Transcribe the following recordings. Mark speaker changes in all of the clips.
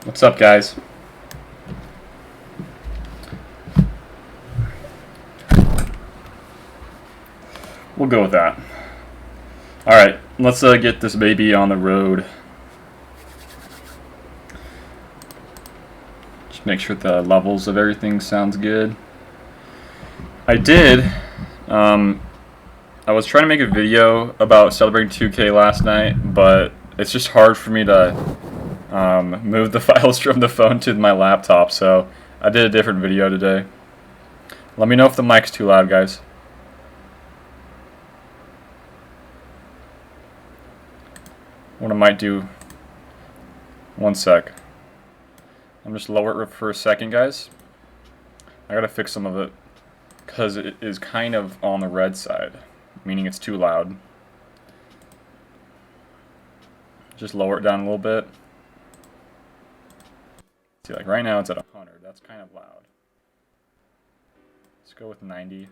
Speaker 1: What's up, guys? We'll go with that. Alright, let's get this baby on the road. Just make sure the levels of everything sounds good. I did. I was trying to make a video about celebrating 2K last night, but it's just hard for me to move the files from the phone to my laptop, so I did a different video today. Let me know if the mic's too loud, guys. What I might do, one sec. I'm just lower it for a second, guys. I gotta fix some of it because it is kind of on the red side, meaning it's too loud. Just lower it down a little bit. See, like right now it's at 100. That's kind of loud. Let's go with 90.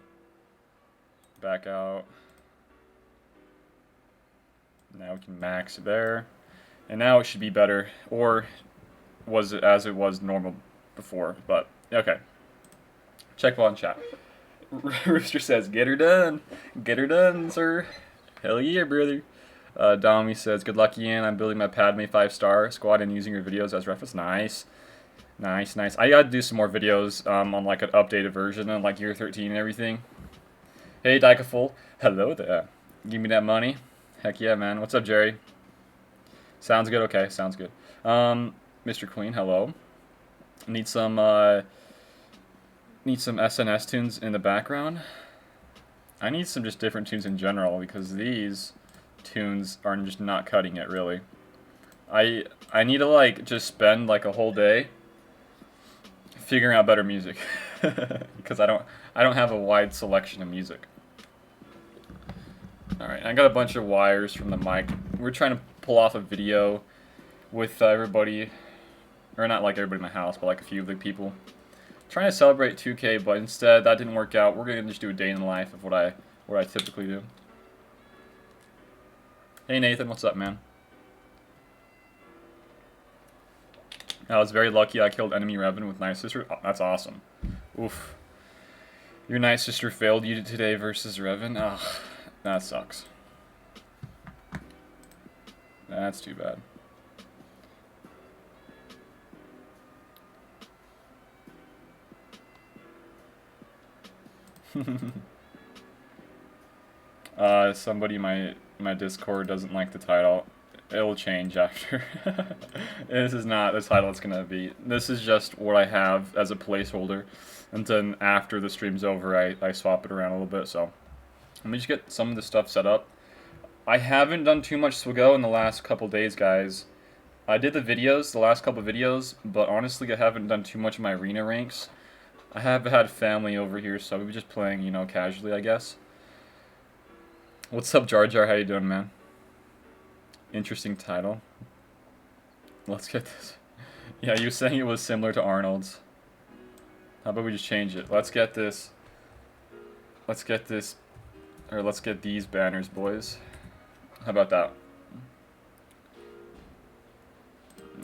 Speaker 1: Back out. Now we can max it there. And now it should be better. Or was it as it was normal before? But, okay. Check ball in chat. Rooster says, get her done. Get her done, sir. Hell yeah, brother. Domi says, good luck, Ian. I'm building my Padme 5-star squad and using your videos as reference. Nice. Nice, nice. I gotta do some more videos on like an updated version on like year 13 and everything. Hey, Dykaful. Hello there. Give me that money. Heck yeah, man. What's up, Jerry? Sounds good. Okay, sounds good. Mr. Queen, hello. Need some SNS tunes in the background. I need some just different tunes in general because these tunes are just not cutting it really. I need to like just spend like a whole day figuring out better music because I don't have a wide selection of music. Alright, I got a bunch of wires from the mic. We're trying to pull off a video with everybody, or not like everybody in my house, but like a few of the people. Trying to celebrate 2K, but instead that didn't work out. We're gonna just do a day in the life of what I typically do. Hey Nathan, what's up, man? I was very lucky I killed enemy Revan with Night Sister. Oh, that's awesome. Oof. Your Night Sister failed you today versus Revan? Ugh, that sucks. That's too bad. Somebody in my Discord doesn't like the title. It'll change after. This is not the title it's gonna be. This is just what I have as a placeholder. And then after the stream's over, I swap it around a little bit. So let me just get some of the stuff set up. I haven't done too much swgoh in the last couple days, guys. I did the videos, the last couple videos, but honestly I haven't done too much of my arena ranks. I have had family over here, so we were just playing, you know, casually, I guess. What's up, Jar Jar? How you doing, man? Interesting title. Let's get this. Yeah, you were saying it was similar to Arnold's. How about we just change it? Let's get this. Let's get this. Or let's get these banners, boys. How about that?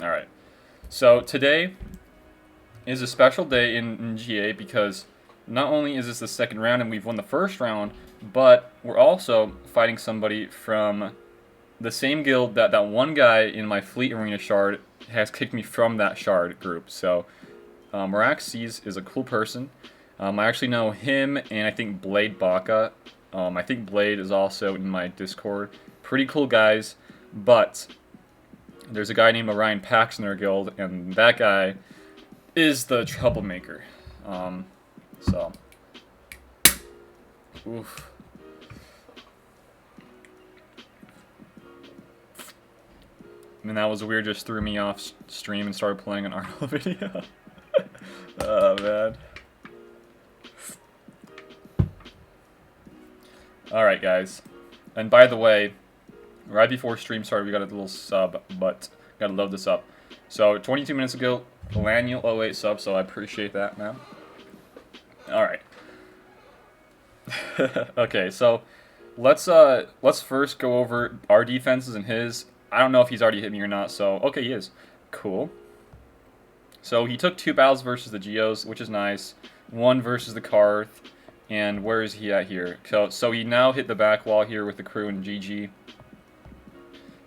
Speaker 1: Alright. So today is a special day in GA because not only is this the second round and we've won the first round, but we're also fighting somebody from the same guild that one guy in my Fleet Arena shard has kicked me from that shard group. So Maraxes is a cool person. I actually know him and I think Blade Baka. I think Blade is also in my Discord. Pretty cool guys, but there's a guy named Orion Pax in our guild, and that guy is the troublemaker. So, oof. I mean, that was weird, just threw me off stream and started playing an Arnold video. Oh, man. Alright, guys. And by the way, right before stream started, we got a little sub, but gotta load this up. So, 22 minutes ago, Laniel 08 sub, so I appreciate that, man. Alright. Okay, so let's first go over our defenses and his. I don't know if he's already hit me or not, so okay, he is. Cool. So he took 2 battles versus the Geos, which is nice. 1 versus the Karth. And where is he at here? So he now hit the back wall here with the crew and GG.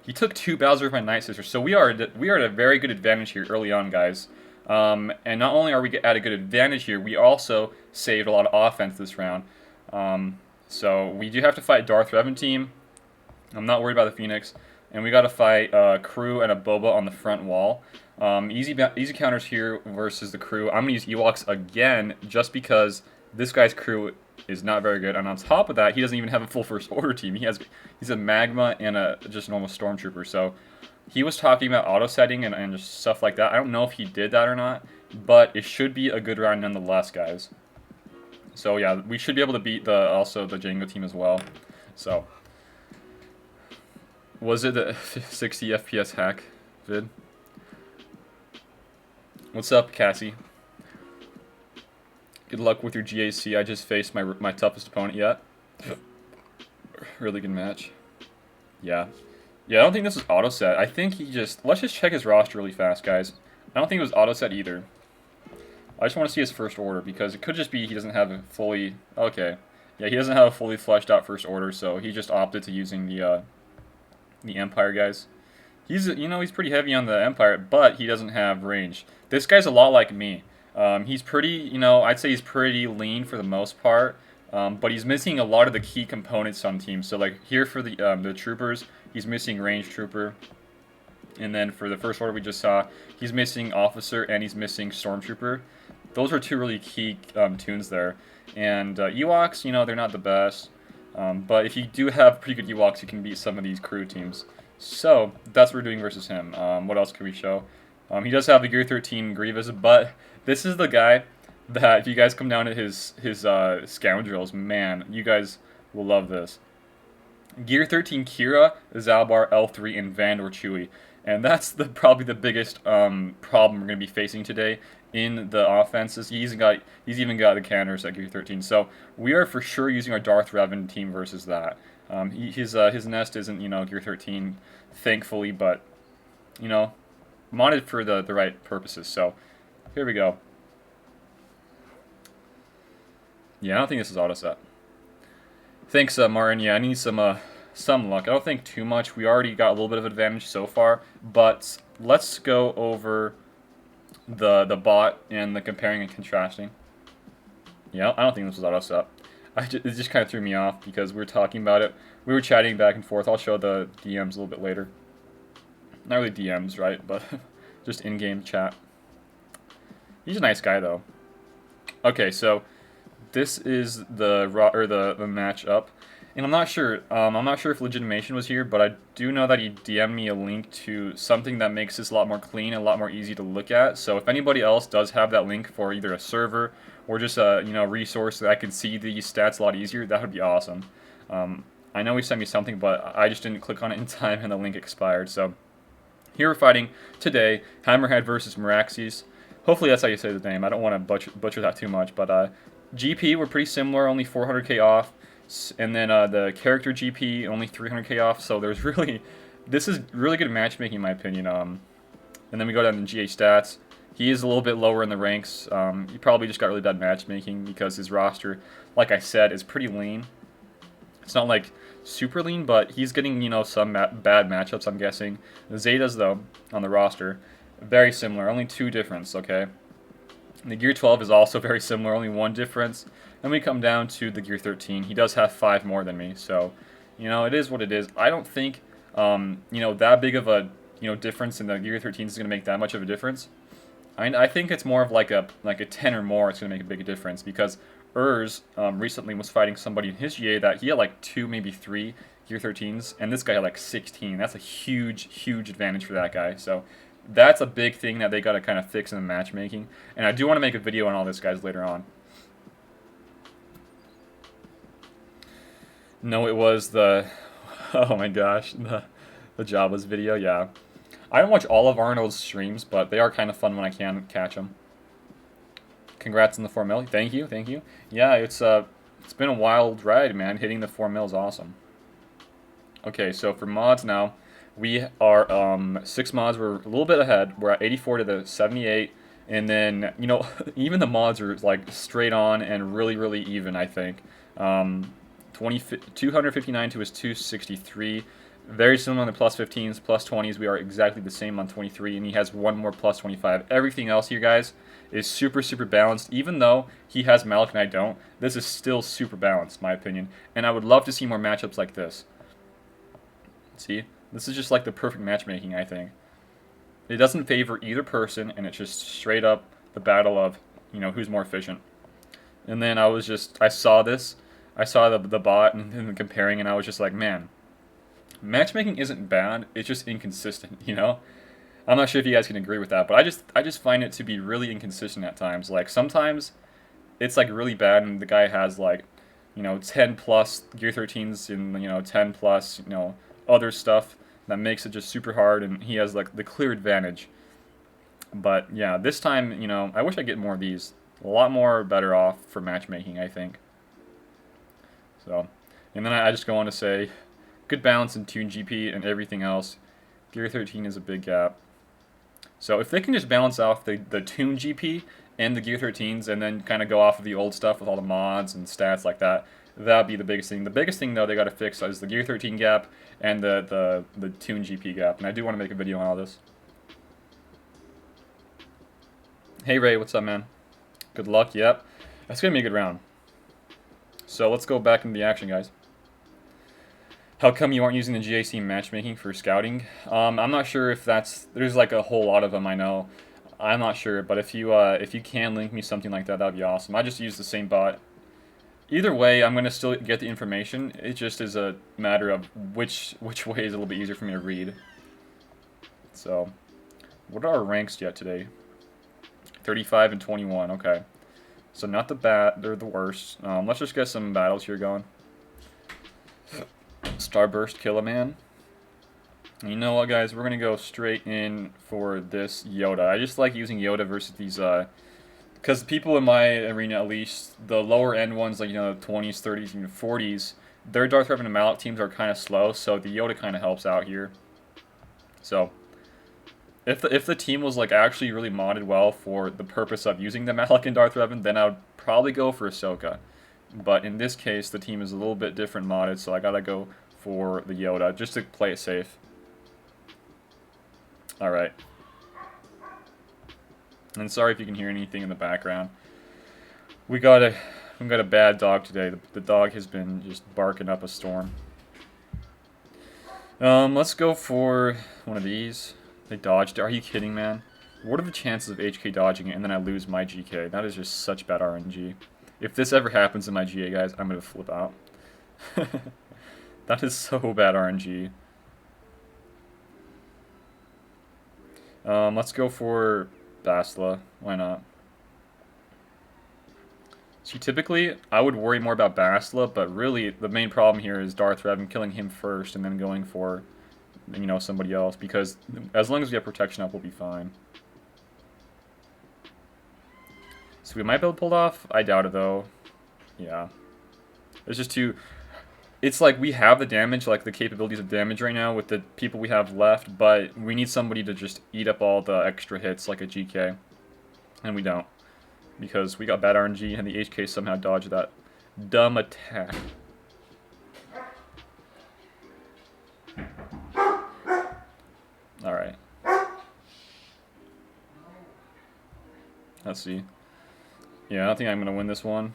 Speaker 1: He took 2 battles with my Night Sister. So we are at a very good advantage here early on, guys. And not only are we at a good advantage here, we also saved a lot of offense this round. So we do have to fight Darth Revan team. I'm not worried about the Phoenix. And we got to fight crew and a Boba on the front wall. Easy counters here versus the crew. I'm going to use Ewoks again just because this guy's crew is not very good. And on top of that, he doesn't even have a full First Order team. He's a Magma and a just normal Stormtrooper. So he was talking about auto setting and just stuff like that. I don't know if he did that or not, but it should be a good round nonetheless, guys. So yeah, we should be able to beat also the Django team as well. So was it the 60 FPS hack vid? What's up, Cassie? Good luck with your GAC. I just faced my toughest opponent yet. Really good match. Yeah. Yeah, I don't think this was auto set. I think let's just check his roster really fast, guys. I don't think it was auto set either. I just want to see his First Order because it could just be he doesn't have a fully, okay. Yeah, he doesn't have a fully fleshed out First Order, so he just opted to using the Empire guys. He's pretty heavy on the Empire, but he doesn't have range. This guy's a lot like me. He's pretty, I'd say he's pretty lean for the most part, but he's missing a lot of the key components on teams. So like here for the troopers, he's missing range trooper, and then for the First Order we just saw, he's missing officer and he's missing stormtrooper. Those are two really key tunes there. And Ewoks, they're not the best, but if you do have pretty good Ewoks, you can beat some of these crew teams. So that's what we're doing versus him. What else can we show? He does have the Gear 13 Grievous, but this is the guy that if you guys come down to his scoundrels, man, you guys will love this. Gear 13 Kira, Zalbar, L3, and Vandor Chewie. And that's probably the biggest problem we're going to be facing today in the offenses. He's even got the cannons at Gear 13. So we are for sure using our Darth Revan team versus that. His nest isn't, Gear 13, thankfully, but, modded for the right purposes. So here we go. Yeah, I don't think this is auto set. Thanks, Martin. Yeah, I need some luck. I don't think too much. We already got a little bit of advantage so far, but let's go over the bot and the comparing and contrasting. Yeah, I don't think this was auto set. It just kind of threw me off because we were talking about it. We were chatting back and forth. I'll show the DMs a little bit later. Not really DMs, right? But just in-game chat. He's a nice guy, though. Okay, so this is the matchup, and I'm not sure. I'm not sure if Legitimation was here, but I do know that he DM'd me a link to something that makes this a lot more clean and a lot more easy to look at. So if anybody else does have that link for either a server or just a resource that I can see these stats a lot easier, that would be awesome. I know he sent me something, but I just didn't click on it in time, and the link expired. So here we're fighting today, Hammerhead versus Meraxes. Hopefully that's how you say the name. I don't want to butcher that too much, but GP were pretty similar, only 400k off, and then the character GP only 300k off. So this is really good matchmaking in my opinion. And then we go down to GA stats. He is a little bit lower in the ranks. He probably just got really bad matchmaking because his roster, like I said, is pretty lean. It's not like super lean, but he's getting some bad matchups, I'm guessing. The Zetas though on the roster, very similar, only 2 difference. Okay. The Gear 12 is also very similar, only 1 difference. Then we come down to the Gear 13. He does have 5 more than me, so it is what it is. I don't think that big of a difference in the Gear 13 is going to make that much of a difference. I think it's more of like a 10 or more. It's going to make a big difference because Urs recently was fighting somebody in his GA that he had like 2, maybe 3 Gear 13s, and this guy had like 16. That's a huge advantage for that guy. So that's a big thing that they got to kind of fix in the matchmaking. And I do want to make a video on all this, guys, later on. No, it was the... Oh my gosh, the Jabba's video, yeah. I don't watch all of Arnold's streams, but they are kind of fun when I can catch them. Congrats on the 4 mil. Thank you. Yeah, it's been a wild ride, man. Hitting the 4 mil is awesome. Okay, so for mods now, we are 6 mods. We're a little bit ahead. We're at 84 to the 78, And then, you know, even the mods are like straight on and really, really even, I think. 259 to his 263. Very similar on the plus 15s, plus 20s. We are exactly the same on 23, and he has one more plus 25. Everything else here, guys, is super, super balanced. Even though he has Malik and I don't, this is still super balanced, in my opinion. And I would love to see more matchups like this. See? This is just like the perfect matchmaking, I think. It doesn't favor either person, and it's just straight up the battle of, you know, who's more efficient. And then I saw this. I saw the bot and comparing, and I was just like, man, matchmaking isn't bad. It's just inconsistent, you know? I'm not sure if you guys can agree with that, but I just find it to be really inconsistent at times. Like, sometimes it's, like, really bad, and the guy has, like, you know, 10 plus Gear 13s and, you know, 10 plus, you know, other stuff that makes it just super hard, and he has, like, the clear advantage. But, yeah, this time, you know, I wish I get more of these. A lot more better off for matchmaking, I think. So, and then I just go on to say, good balance in Tune GP and everything else. Gear 13 is a big gap. So if they can just balance off the Tune GP and the Gear 13s and then kind of go off of the old stuff with all the mods and stats like that, that'd be the biggest thing. The biggest thing, though, they got to fix is the Gear 13 gap and the Tune GP gap. And I do want to make a video on all this. Hey, Ray, what's up, man? Good luck, yep. That's going to be a good round. So let's go back into the action, guys. How come you aren't using the GAC matchmaking for scouting? I'm not sure if there's like a whole lot of them, I know. I'm not sure, but if you can link me something like that, that'd be awesome. I just use the same bot. Either way, I'm gonna still get the information. It just is a matter of which way is a little bit easier for me to read. So, what are our ranks yet today? 35 and 21, okay. So not they're the worst. Let's just get some battles here going. Starburst, kill a man. You know what, guys? We're gonna go straight in for this Yoda. I just like using Yoda versus these, because people in my arena, at least, the lower end ones, like, you know, 20s, 30s, even 40s, their Darth Revan and Malik teams are kind of slow, so the Yoda kind of helps out here. So, if the team was, like, actually really modded well for the purpose of using the Malik and Darth Revan, then I would probably go for Ahsoka. But in this case, the team is a little bit different modded, so I gotta go for the Yoda, just to play it safe. Alright. And sorry if you can hear anything in the background. We got a bad dog today. The dog has been just barking up a storm. Let's go for one of these. They dodged it. Are you kidding, man? What are the chances of HK dodging it and then I lose my GK? That is just such bad RNG. If this ever happens in my GA, guys, I'm gonna flip out. That is so bad RNG. Let's go for Basla. Why not? See, typically, I would worry more about Basla, but really, the main problem here is Darth Revan killing him first and then going for, you know, somebody else, because as long as we have protection up, we'll be fine. So we might be able to pull it off. I doubt it, though. Yeah. It's just too... It's like we have the damage, like the capabilities of damage right now with the people we have left, but we need somebody to just eat up all the extra hits like a GK. And we don't. Because we got bad RNG and the HK somehow dodged that dumb attack. Alright. Let's see. Yeah, I don't think I'm going to win this one.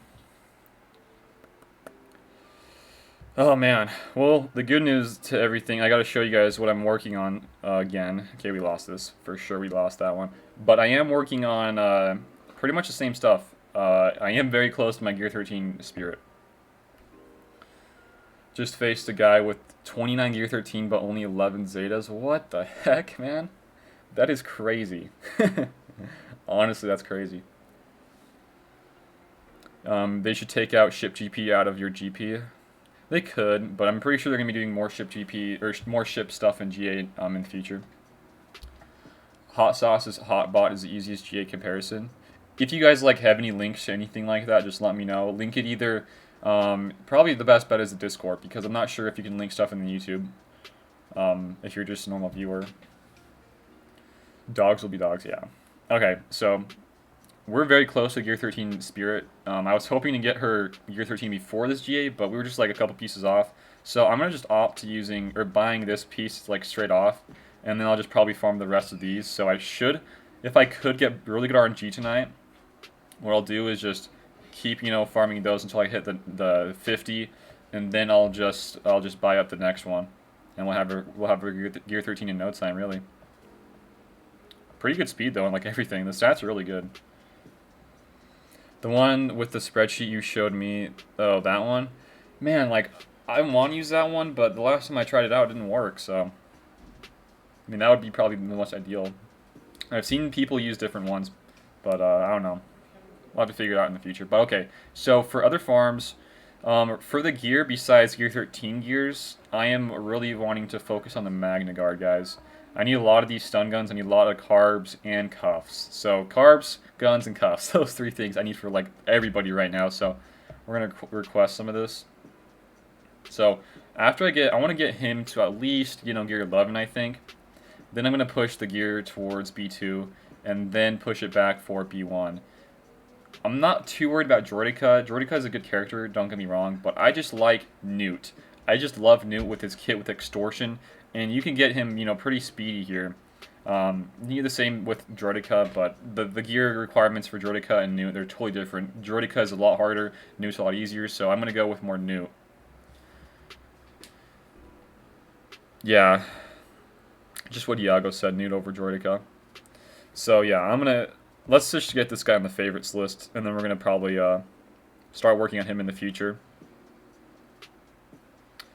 Speaker 1: Oh man, well, the good news to everything, I gotta show you guys what I'm working on again. Okay, we lost this. For sure we lost that one. But I am working on pretty much the same stuff. I am very close to my Gear 13 Spirit. Just faced a guy with 29 Gear 13 but only 11 Zetas. What the heck, man? That is crazy. Honestly, that's crazy. They should take out ship GP out of your GP. They could, but I'm pretty sure they're going to be doing more ship GP, or more ship stuff in GA in the future. Hot Sauce's Hotbot is the easiest GA comparison. If you guys like have any links to anything like that, just let me know. Link it either, probably the best bet is the Discord, because I'm not sure if you can link stuff in the YouTube, if you're just a normal viewer. Dogs will be dogs, yeah. Okay, so we're very close to Gear 13 Spirit. I was hoping to get her Gear 13 before this GA, but we were just like a couple pieces off. So I'm gonna just opt to using or buying this piece like straight off, and then I'll just probably farm the rest of these. So I should, if I could get really good RNG tonight, what I'll do is just keep farming those until I hit the 50, and then I'll just buy up the next one, and we'll have her Gear 13 in no time really. Pretty good speed though, and like everything. The stats are really good. The one with the spreadsheet you showed me, oh, that one? Man, like, I want to use that one, but the last time I tried it out, it didn't work, so... I mean, that would be probably the most ideal. I've seen people use different ones, but I don't know. We'll have to figure it out in the future. But okay, so for other farms, for the gear, besides Gear 13 gears, I am really wanting to focus on the Magna Guard, guys. I need a lot of these stun guns. I need a lot of carbs and cuffs. So carbs, guns, and cuffs. Those three things I need for like everybody right now. So we're gonna request some of this. So after I want to get him to at least gear 11, I think. Then I'm gonna push the gear towards B2, and then push it back for B1. I'm not too worried about Droideka. Droideka is a good character, don't get me wrong, but I just like Newt. I just love Newt with his kit with Extortion. And you can get him, pretty speedy here. You need the same with Droideka, but the gear requirements for Droideka and Newt, they're totally different. Droideka is a lot harder, Newt's a lot easier, so I'm going to go with more Newt. Yeah, just what Iago said, Newt over Droideka. So yeah, let's just get this guy on the favorites list, and then we're going to probably start working on him in the future.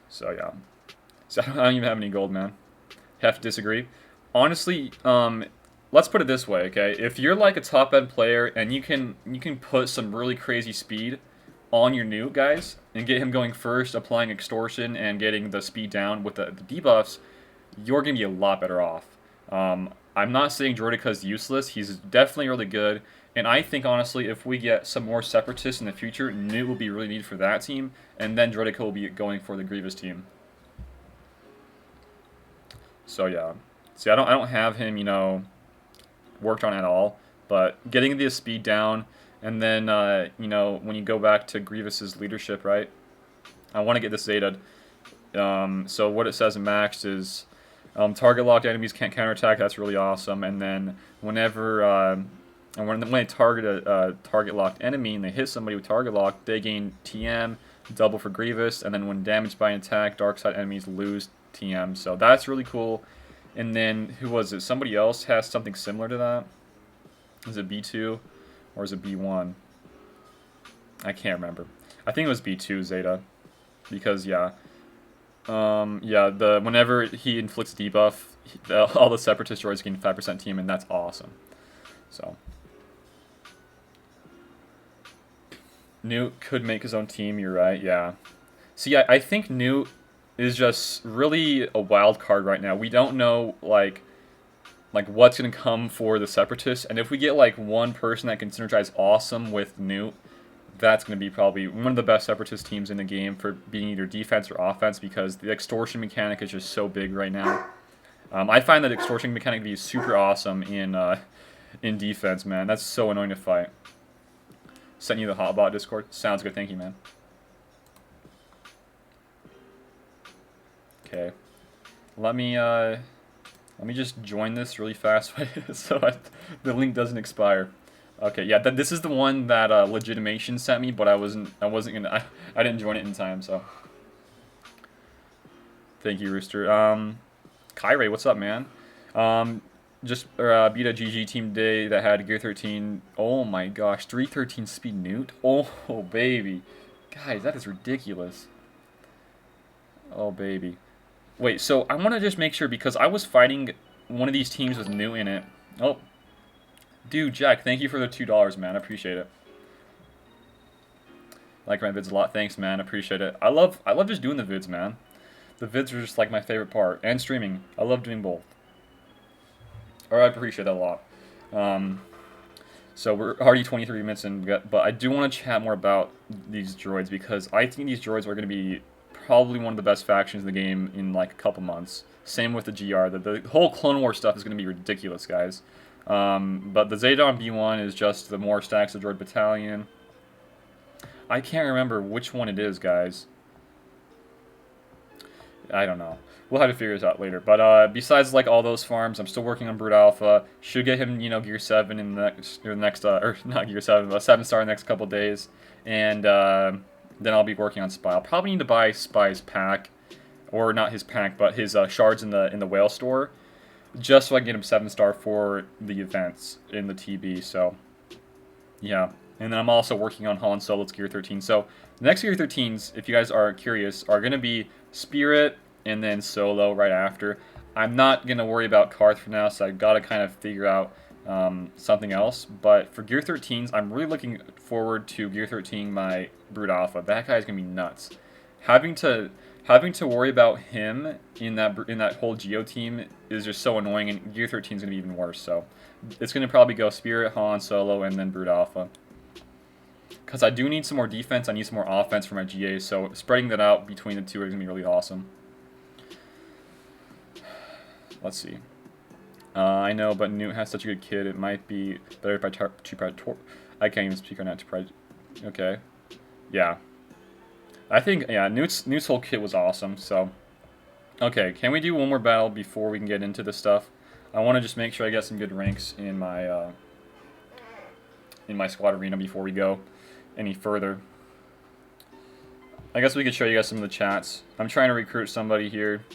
Speaker 1: So yeah. So I don't even have any gold, man. Have to disagree. Honestly, let's put it this way, okay? If you're like a top-end player and you can put some really crazy speed on your Newt, guys, and get him going first, applying Extortion and getting the speed down with the debuffs, you're going to be a lot better off. I'm not saying Droideka is useless. He's definitely really good. And I think, honestly, if we get some more Separatists in the future, Newt will be really needed for that team, and then Droideka will be going for the Grievous team. So yeah, see, I don't have him, worked on at all. But getting the speed down, and then when you go back to Grievous's leadership, right? I want to get this Zeta'd. So what it says in Max is target locked enemies can't counterattack. That's really awesome. And then whenever when they target a target locked enemy and they hit somebody with target lock, they gain TM, double for Grievous, and then when damaged by an attack, dark side enemies lose TM. So that's really cool. And then who was it? Somebody else has something similar to that. Is it B2 or is it B1? I can't remember. I think it was B2 Zeta, because whenever he inflicts debuff, all the Separatist droids gain 5% TM, and that's awesome. So Newt could make his own team. You're right. Yeah. See, I think Newt is just really a wild card right now. We don't know like what's gonna come for the Separatists, and if we get like one person that can synergize awesome with Newt, that's gonna be probably one of the best Separatist teams in the game for being either defense or offense, because the Extortion mechanic is just so big right now. I find that Extortion mechanic to be super awesome in defense, man. That's so annoying to fight. Sent you the Hotbot Discord. Sounds good. Thank you, man. Okay, let me just join this really fast so the link doesn't expire. Okay, yeah, this is the one that Legitimation sent me, but I wasn't gonna I didn't join it in time, so thank you, Rooster. Kyrie, what's up, man? Just beat a GG team today that had Gear 13. Oh my gosh, 313 speed Newt. Oh baby, guys, that is ridiculous. Oh baby. Wait, so I want to just make sure, because I was fighting one of these teams with Newt in it. Oh, dude, Jack, thank you for the $2, man. I appreciate it. Like my vids a lot. Thanks, man. I appreciate it. I love just doing the vids, man. The vids are just like my favorite part, and streaming. I love doing both. Or I appreciate that a lot. So we're already 23 minutes in, but I do want to chat more about these droids, because I think these droids are going to be probably one of the best factions in the game in like a couple months. Same with the GR. The whole Clone War stuff is going to be ridiculous, guys. But the Zedon B1 is just the more stacks of droid battalion. I can't remember which one it is, guys. I don't know. We'll have to figure this out later. But besides like all those farms, I'm still working on Brood Alpha. Should get him, Gear 7 in the next, or not Gear 7, but 7-star in the next couple days. And then I'll be working on Spy. I'll probably need to buy Spy's pack, or not his pack, but his shards in the whale store, just so I can get him 7-star for the events in the TB. So yeah. And then I'm also working on Han Solo's Gear 13. So the next Gear 13s, if you guys are curious, are going to be Spirit and then Solo right after. I'm not going to worry about Karth for now, so I've got to kind of figure out something else. But for Gear 13s, I'm really looking forward to Gear 13 my Brood Alpha. That guy's going to be nuts. Having to worry about him in that whole Geo team is just so annoying, and Gear 13 is going to be even worse. So it's going to probably go Spirit, Han, Solo, and then Brood Alpha. Because I do need some more defense, I need some more offense for my GA, so spreading that out between the two is going to be really awesome. Let's see. I know, but Newt has such a good kid, it might be better if I can't even speak on that. Okay. Yeah. I think, yeah, Newt's whole kit was awesome, so. Okay, can we do one more battle before we can get into this stuff? I want to just make sure I get some good ranks in my squad arena before we go any further. I guess we could show you guys some of the chats. I'm trying to recruit somebody here.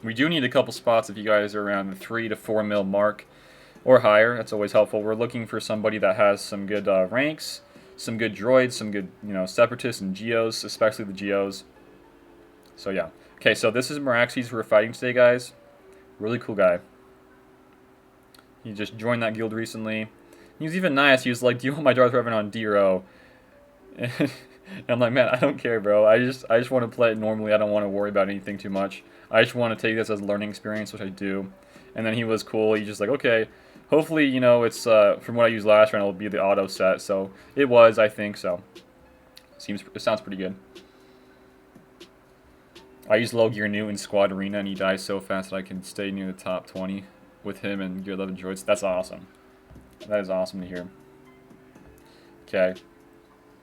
Speaker 1: We do need a couple spots if you guys are around the 3 to 4 mil mark or higher. That's always helpful. We're looking for somebody that has some good ranks, some good droids, some good, separatists and geos, especially the geos. So yeah. Okay, so this is Meraxes who we're fighting today, guys. Really cool guy. He just joined that guild recently. He was even nice. He was like, "Do you want my Darth Revan on D-Row?" And I'm like, "Man, I don't care, bro. I just want to play it normally. I don't want to worry about anything too much. I just want to take this as a learning experience," which I do. And then he was cool. He's just like, "Okay, hopefully, it's from what I used last round, it'll be the auto set." So it was, I think so. It sounds pretty good. I use low gear Newt in Squad Arena, and he dies so fast that I can stay near the top 20 with him and Gear 11 droids. That's awesome. That is awesome to hear. Okay.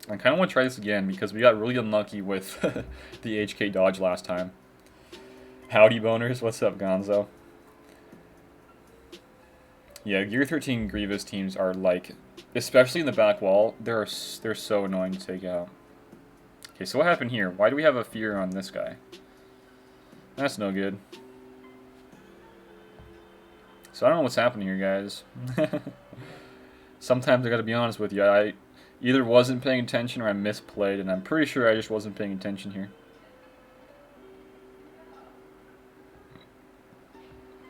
Speaker 1: I kind of want to try this again because we got really unlucky with the HK dodge last time. Howdy boners, what's up Gonzo? Yeah, Gear 13 Grievous teams are like, especially in the back wall, they're so annoying to take out. Okay, so what happened here? Why do we have a fear on this guy? That's no good. So I don't know what's happening here, guys. Sometimes I gotta be honest with you. I either wasn't paying attention or I misplayed, and I'm pretty sure I just wasn't paying attention here.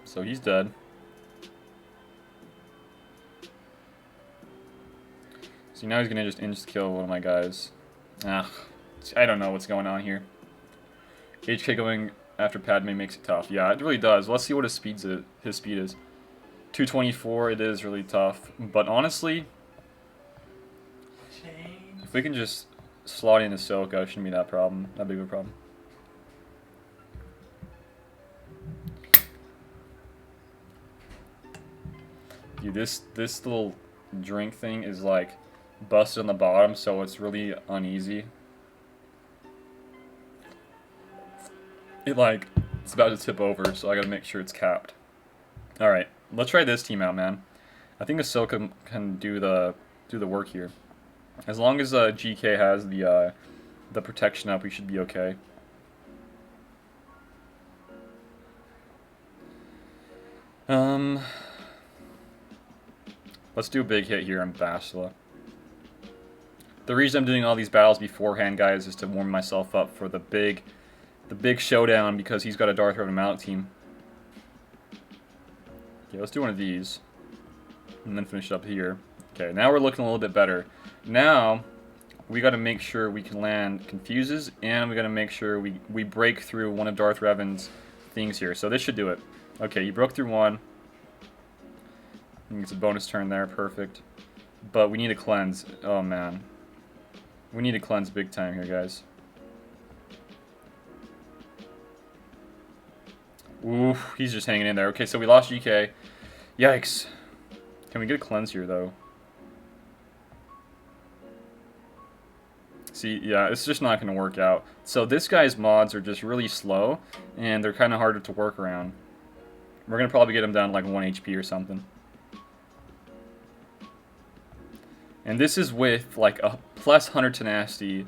Speaker 1: So he's dead. See, now he's gonna just insta-kill one of my guys. I don't know what's going on here. HK going after Padme makes it tough. Yeah, it really does. Let's see what his speed is. 224, it is really tough. But honestly, if we can just slot in Ahsoka, it shouldn't be that big of a problem. Dude, this little drink thing is like busted on the bottom, so it's really uneasy. It's about to tip over, so I gotta make sure it's capped. Alright, let's try this team out, man. I think Ahsoka can do the work here. As long as GK has the protection up, we should be okay. Let's do a big hit here on Basila. The reason I'm doing all these battles beforehand, guys, is to warm myself up for the big showdown, because he's got a Darth Revan mount team. Okay, let's do one of these, and then finish it up here. Okay, now we're looking a little bit better. Now, we got to make sure we can land Confuses, and we got to make sure we break through one of Darth Revan's things here. So this should do it. Okay, you broke through one. I think it's a bonus turn there, perfect. But we need to cleanse. Oh man, we need to cleanse big time here, guys. Oof, he's just hanging in there. Okay, so we lost GK. Yikes. Can we get a cleanse here, though? See, yeah, it's just not going to work out. So this guy's mods are just really slow, and they're kind of harder to work around. We're going to probably get him down to like 1 HP or something. And this is with like a plus 100 tenacity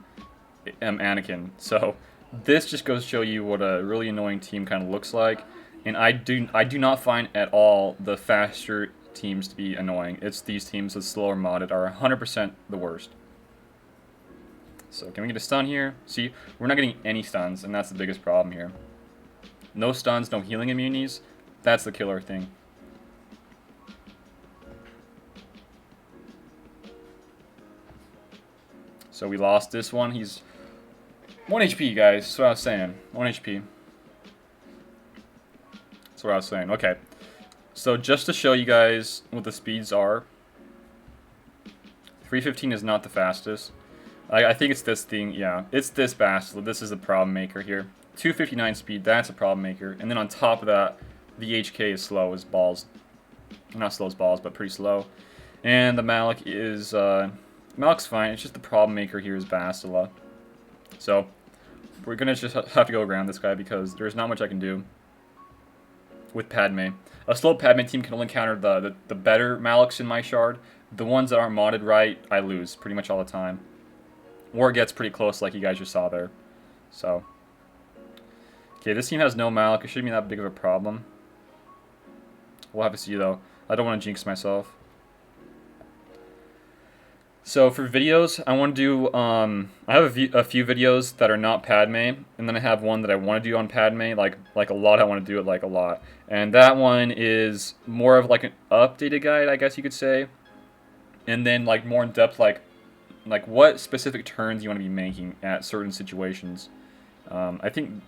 Speaker 1: Anakin. So this just goes to show you what a really annoying team kind of looks like. And I do not find at all the faster teams to be annoying. It's these teams with slower modded are 100% the worst. So can we get a stun here? See, we're not getting any stuns, and that's the biggest problem here. No stuns, no healing immunities. That's the killer thing. So we lost this one. He's 1 HP, guys. That's what I was saying. 1 HP. That's what I was saying. Okay. So just to show you guys what the speeds are, 315 is not the fastest. I think it's this thing, yeah. It's this Bastila. This is a problem maker here. 259 speed, that's a problem maker. And then on top of that, the HK is slow as balls. Not slow as balls, but pretty slow. And the Malik is, Malik's fine. It's just the problem maker here is Bastila. So, we're going to just have to go around this guy because there's not much I can do with Padme. A slow Padme team can only counter the better Maliks in my shard. The ones that aren't modded right, I lose pretty much all the time. Or it gets pretty close like you guys just saw there. So. Okay, this team has no Malik. It shouldn't be that big of a problem. We'll have to see though. I don't want to jinx myself. So for videos, I want to do, I have a few videos that are not Padme, and then I have one that I want to do on Padme, like a lot. I want to do it like a lot. And that one is more of like an updated guide, I guess you could say. And then like more in depth, like what specific turns you want to be making at certain situations. I think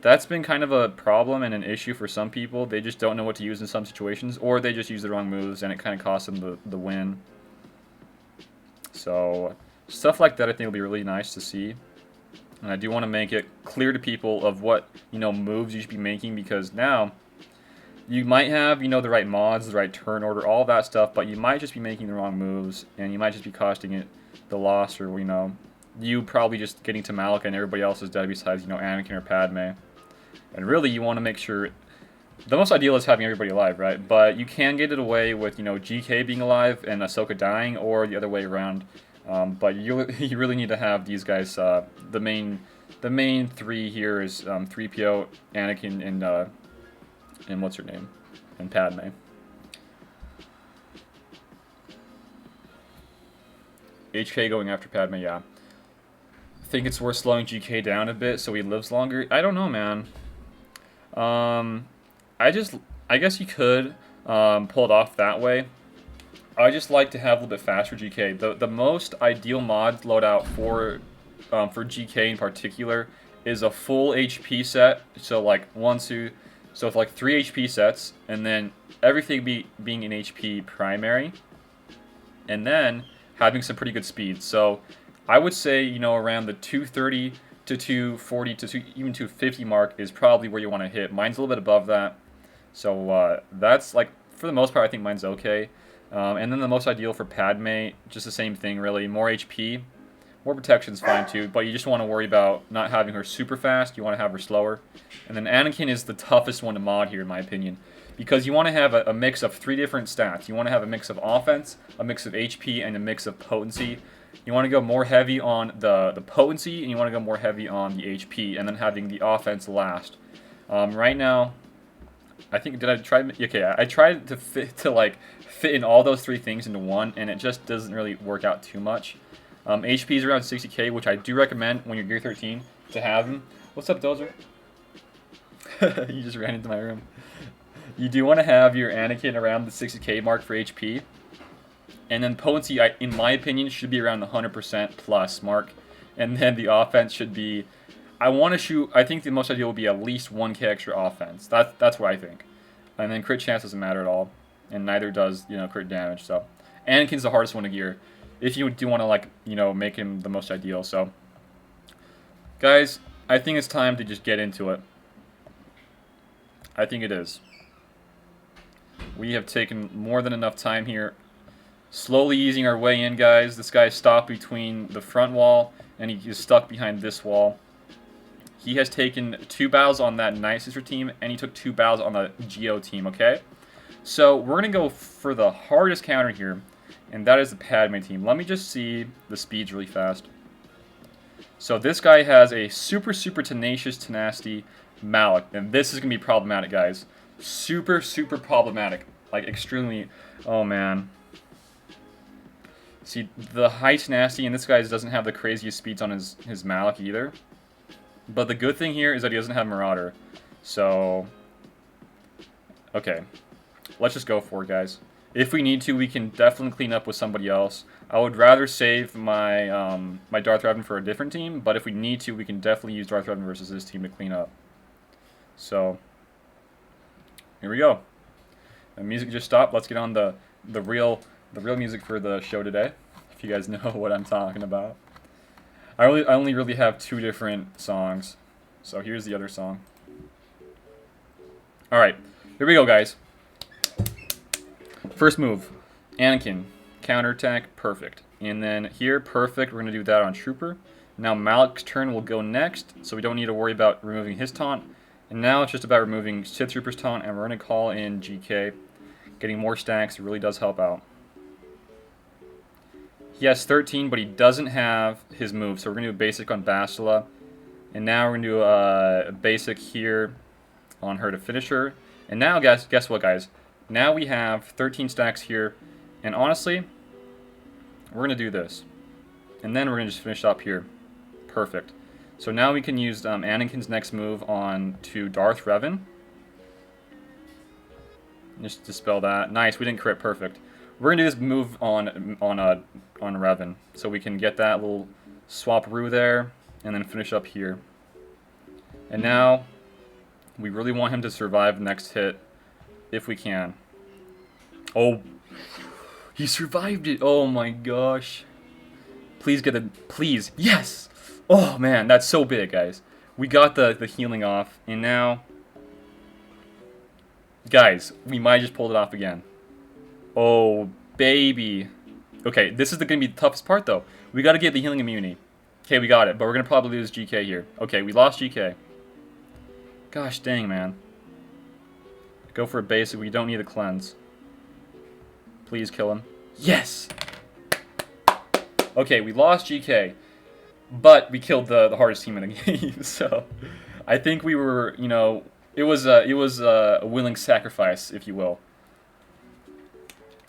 Speaker 1: that's been kind of a problem and an issue for some people. They just don't know what to use in some situations, or they just use the wrong moves and it kind of costs them the win. So stuff like that I think will be really nice to see. And I do want to make it clear to people of what, moves you should be making, because now you might have, the right mods, the right turn order, all that stuff, but you might just be making the wrong moves, and you might just be costing it the loss, or, you probably just getting to Malika and everybody else is dead besides, Anakin or Padme. And really, you want to make sure, the most ideal is having everybody alive, right? But you can get it away with, GK being alive and Ahsoka dying, or the other way around. But you really need to have these guys, the main three here is 3PO, Anakin, and what's her name? And Padme. HK going after Padme, yeah. I think it's worth slowing GK down a bit so he lives longer. I don't know, man. I guess you could pull it off that way. I just like to have a little bit faster GK. The most ideal mod loadout for GK in particular is a full HP set. So like so with like 3 HP sets, and then everything being in HP primary, and then having some pretty good speed. So I would say, around the 230 to 240 to even 250 mark is probably where you want to hit. Mine's a little bit above that. So that's like, for the most part, I think mine's okay. And then the most ideal for Padme, just the same thing really. More HP, more protection's fine too, but you just want to worry about not having her super fast. You want to have her slower. And then Anakin is the toughest one to mod here, in my opinion, because you want to have a mix of 3 different stats. You want to have a mix of offense, a mix of HP, and a mix of potency. You want to go more heavy on the potency, and you want to go more heavy on the HP, and then having the offense last. Right now, I think, did I try? Okay, I tried to fit in all those 3 things into one, and it just doesn't really work out too much. HP is around 60k, which I do recommend when you're Gear 13 to have them. What's up, Dozer? You just ran into my room. You do want to have your Anakin around the 60k mark for HP. And then potency, in my opinion, should be around the 100% plus mark. And then the offense should be, I think the most ideal would be at least 1k extra offense. That's what I think. And then crit chance doesn't matter at all. And neither does, crit damage. So Anakin's the hardest one to gear, if you do want to, make him the most ideal. So guys, I think it's time to just get into it. I think it is. We have taken more than enough time here. Slowly easing our way in, guys. This guy stopped between the front wall, and he is stuck behind this wall. He has taken 2 battles on that Night Sister team, and he took 2 battles on the Geo team, okay? So we're going to go for the hardest counter here, and that is the Padme team. Let me just see the speeds really fast. So this guy has a super tenacious tenacity Malik, and this is going to be problematic, guys. Super problematic. Like, extremely... Oh, man. See, the high tenacity, and this guy doesn't have the craziest speeds on his Malik either. But the good thing here is that he doesn't have Marauder. So... Okay. Let's just go for it, guys. If we need to, we can definitely clean up with somebody else. I would rather save my my Darth Revan for a different team, but if we need to, we can definitely use Darth Revan versus this team to clean up. So, here we go. The music just stopped. Let's get on the real music for the show today. If you guys know what I'm talking about. I only really have 2 different songs. So here's the other song. All right, here we go, guys. First move, Anakin, counterattack, perfect. And then here, perfect, we're going to do that on Trooper. Now Malik's turn will go next, so we don't need to worry about removing his taunt. And now it's just about removing Sith Trooper's taunt, and we're going to call in GK. Getting more stacks really does help out. He has 13, but he doesn't have his move, so we're going to do a basic on Bastila. And now we're going to do a basic here on her to finish her. And now, guess what, guys? Now we have 13 stacks here, and honestly, we're going to do this. And then we're going to just finish up here. Perfect. So now we can use Anakin's next move on to Darth Revan. Just dispel that. Nice, we didn't crit, perfect. We're going to do this move on Revan, so we can get that little swap-roo there, and then finish up here. And now, we really want him to survive the next hit. If we can. Oh, he survived it. Oh my gosh. Please get the, please, yes. Oh man, that's so big, guys. We got the healing off, and now, guys, we might just pulled it off again. Oh, baby. Okay, this is going to be the toughest part, though. We got to get the healing immunity. Okay, we got it, but we're going to probably lose GK here. Okay, we lost GK. Gosh dang, man. Go for a basic. We don't need a cleanse. Please kill him. Yes! Okay, we lost GK, but we killed the hardest team in the game. So, I think we were, you know, it was a willing sacrifice, if you will,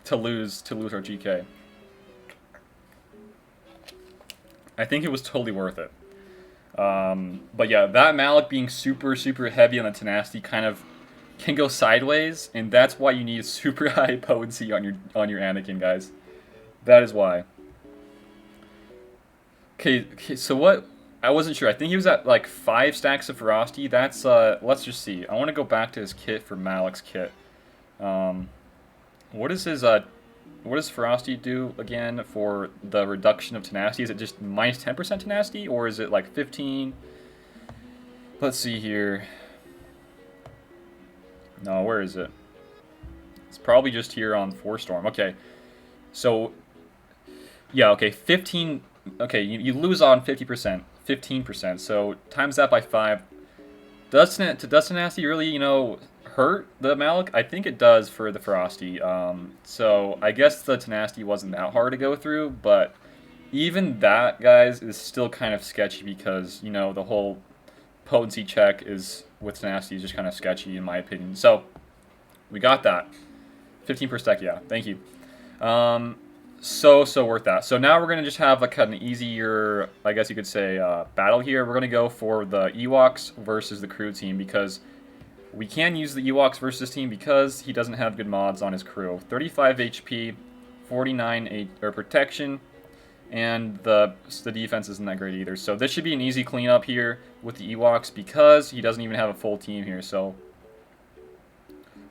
Speaker 1: to lose our GK. I think it was totally worth it. But yeah, that Malik being super heavy on the tenacity kind of can go sideways, and that's why you need super high potency on your Anakin, guys. That is why. Okay, so what? I wasn't sure. I think he was at like 5 stacks of ferocity. That's let's just see. I want to go back to his kit for Malik's kit. What is his what does ferocity do again for the reduction of tenacity? Is it just minus 10% tenacity, or is it like 15? Let's see here. No, where is it? It's probably just here on 4-storm. Okay, so yeah, okay, 15. Okay, you lose on 50%, 15%. So times that by 5. Does tenacity really, you know, hurt the Malik? I think it does for the ferocity. So I guess the tenacity wasn't that hard to go through, but even that, guys, is still kind of sketchy because, you know, the whole potency check is with tenacity is just kind of sketchy in my opinion. So we got that. 15 per stack, yeah. Thank you. So worth that. So now we're gonna just have like an easier, I guess you could say, battle here. We're gonna go for the Ewoks versus the crew team because we can use the Ewoks versus this team because he doesn't have good mods on his crew. 35 HP, 49 protection, and the defense isn't that great either. So this should be an easy cleanup here with the Ewoks because he doesn't even have a full team here. So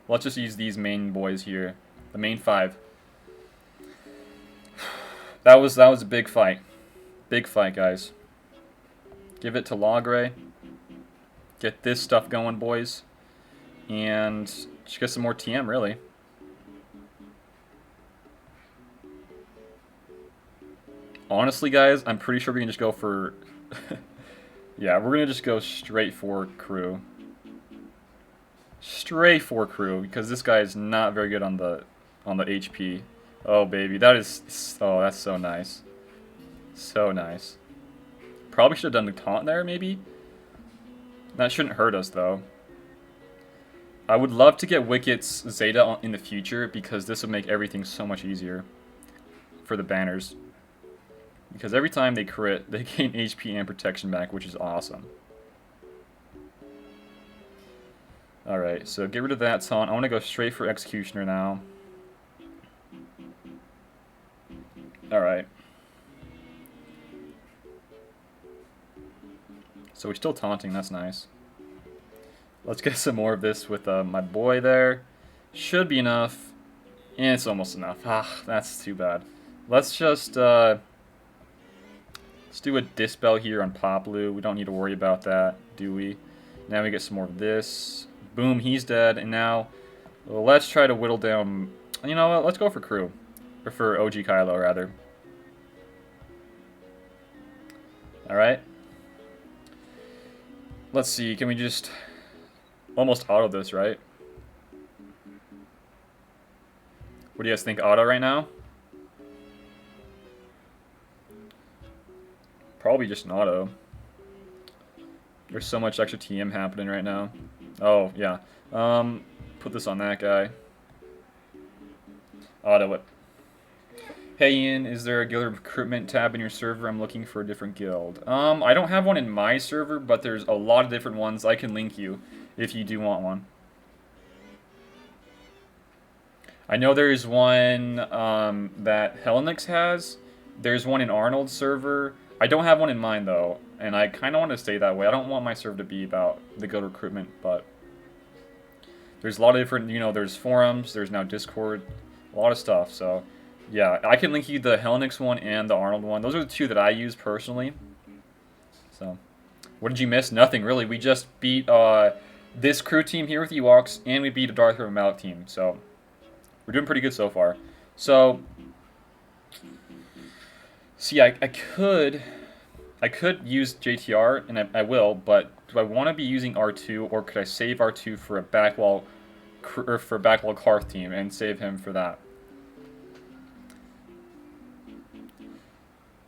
Speaker 1: let's just use these main boys here, the main 5. That was a big fight. Big fight, guys. Give it to Logray. Get this stuff going, boys. And just get some more TM, really. Honestly, guys, I'm pretty sure we can just go for... yeah, we're going to just go straight for crew. Straight for crew, because this guy is not very good on the HP. Oh, baby, that is... oh, that's so nice. So nice. Probably should have done the taunt there, maybe? That shouldn't hurt us, though. I would love to get Wicket's Zeta in the future, because this would make everything so much easier for the banners. Because every time they crit, they gain HP and protection back, which is awesome. Alright, so get rid of that taunt. I want to go straight for Executioner now. Alright. So we're still taunting, that's nice. Let's get some more of this with my boy there. Should be enough. And it's almost enough. Ah, that's too bad. Let's just, let's do a Dispel here on Poplu. We don't need to worry about that, do we? Now we get some more of this. Boom, he's dead. And now, well, let's try to whittle down... You know what, let's go for Crew. Or for OG Kylo, rather. Alright. Let's see, can we just... almost auto this, right? What do you guys think, auto right now? Probably just an auto. There's so much extra TM happening right now. Oh, yeah. Put this on that guy. Auto it. Hey Ian, is there a guild recruitment tab in your server? I'm looking for a different guild. I don't have one in my server, but there's a lot of different ones. I can link you if you do want one. I know there's one that Hellenix has. There's one in Arnold's server. I don't have one in mine, though, and I kind of want to stay that way. I don't want my server to be about the guild recruitment, but there's a lot of different, you know, there's forums, there's now Discord, a lot of stuff, so yeah, I can link you the Hellenix one and the Arnold one. Those are the two that I use personally. So, what did you miss? Nothing, really. We just beat this crew team here with Ewoks, and we beat a Darth Vader Malak team, so we're doing pretty good so far. So, see, I could use JTR, and I will, but do I want to be using R2, or could I save R2 for a backwall Karth team and save him for that?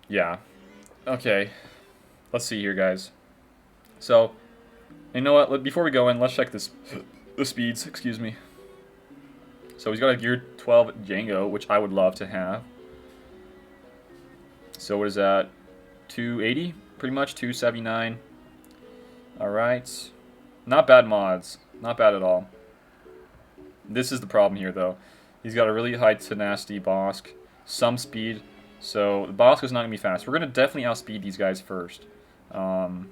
Speaker 1: Yeah. Okay. Let's see here, guys. So, you know what? Before we go in, let's check the speeds. Excuse me. So he's got a Gear 12 Django, which I would love to have. So what is that? 280? Pretty much 279. Alright. Not bad mods. Not bad at all. This is the problem here, though. He's got a really high tenacity Bosk, some speed, so the Bosk is not going to be fast. We're going to definitely outspeed these guys first. I'm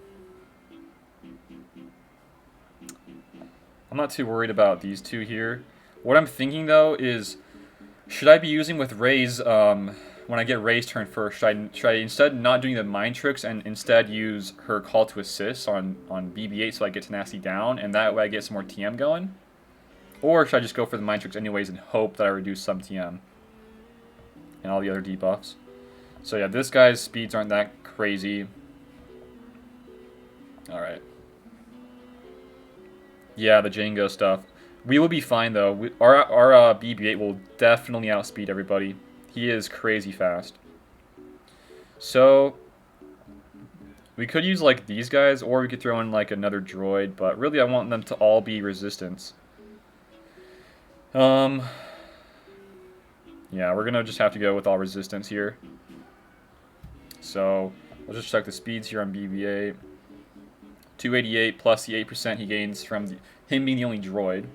Speaker 1: not too worried about these two here. What I'm thinking, though, is should I be using with Rey's, when I get Rey's turn first, should I instead not doing the mind tricks and instead use her call to assist on BB-8 so I get tenacity down, and that way I get some more TM going? Or should I just go for the mind tricks anyways and hope that I reduce some TM and all the other debuffs? So yeah, this guy's speeds aren't that crazy. Alright. Yeah, the Django stuff. We will be fine though. Our BB-8 will definitely outspeed everybody. He is crazy fast. So we could use like these guys, or we could throw in like another droid, but really I want them to all be resistance. Yeah, we're gonna just have to go with all resistance here. So we'll just check the speeds here on BB-8. 288 plus the 8% he gains from him being the only droid.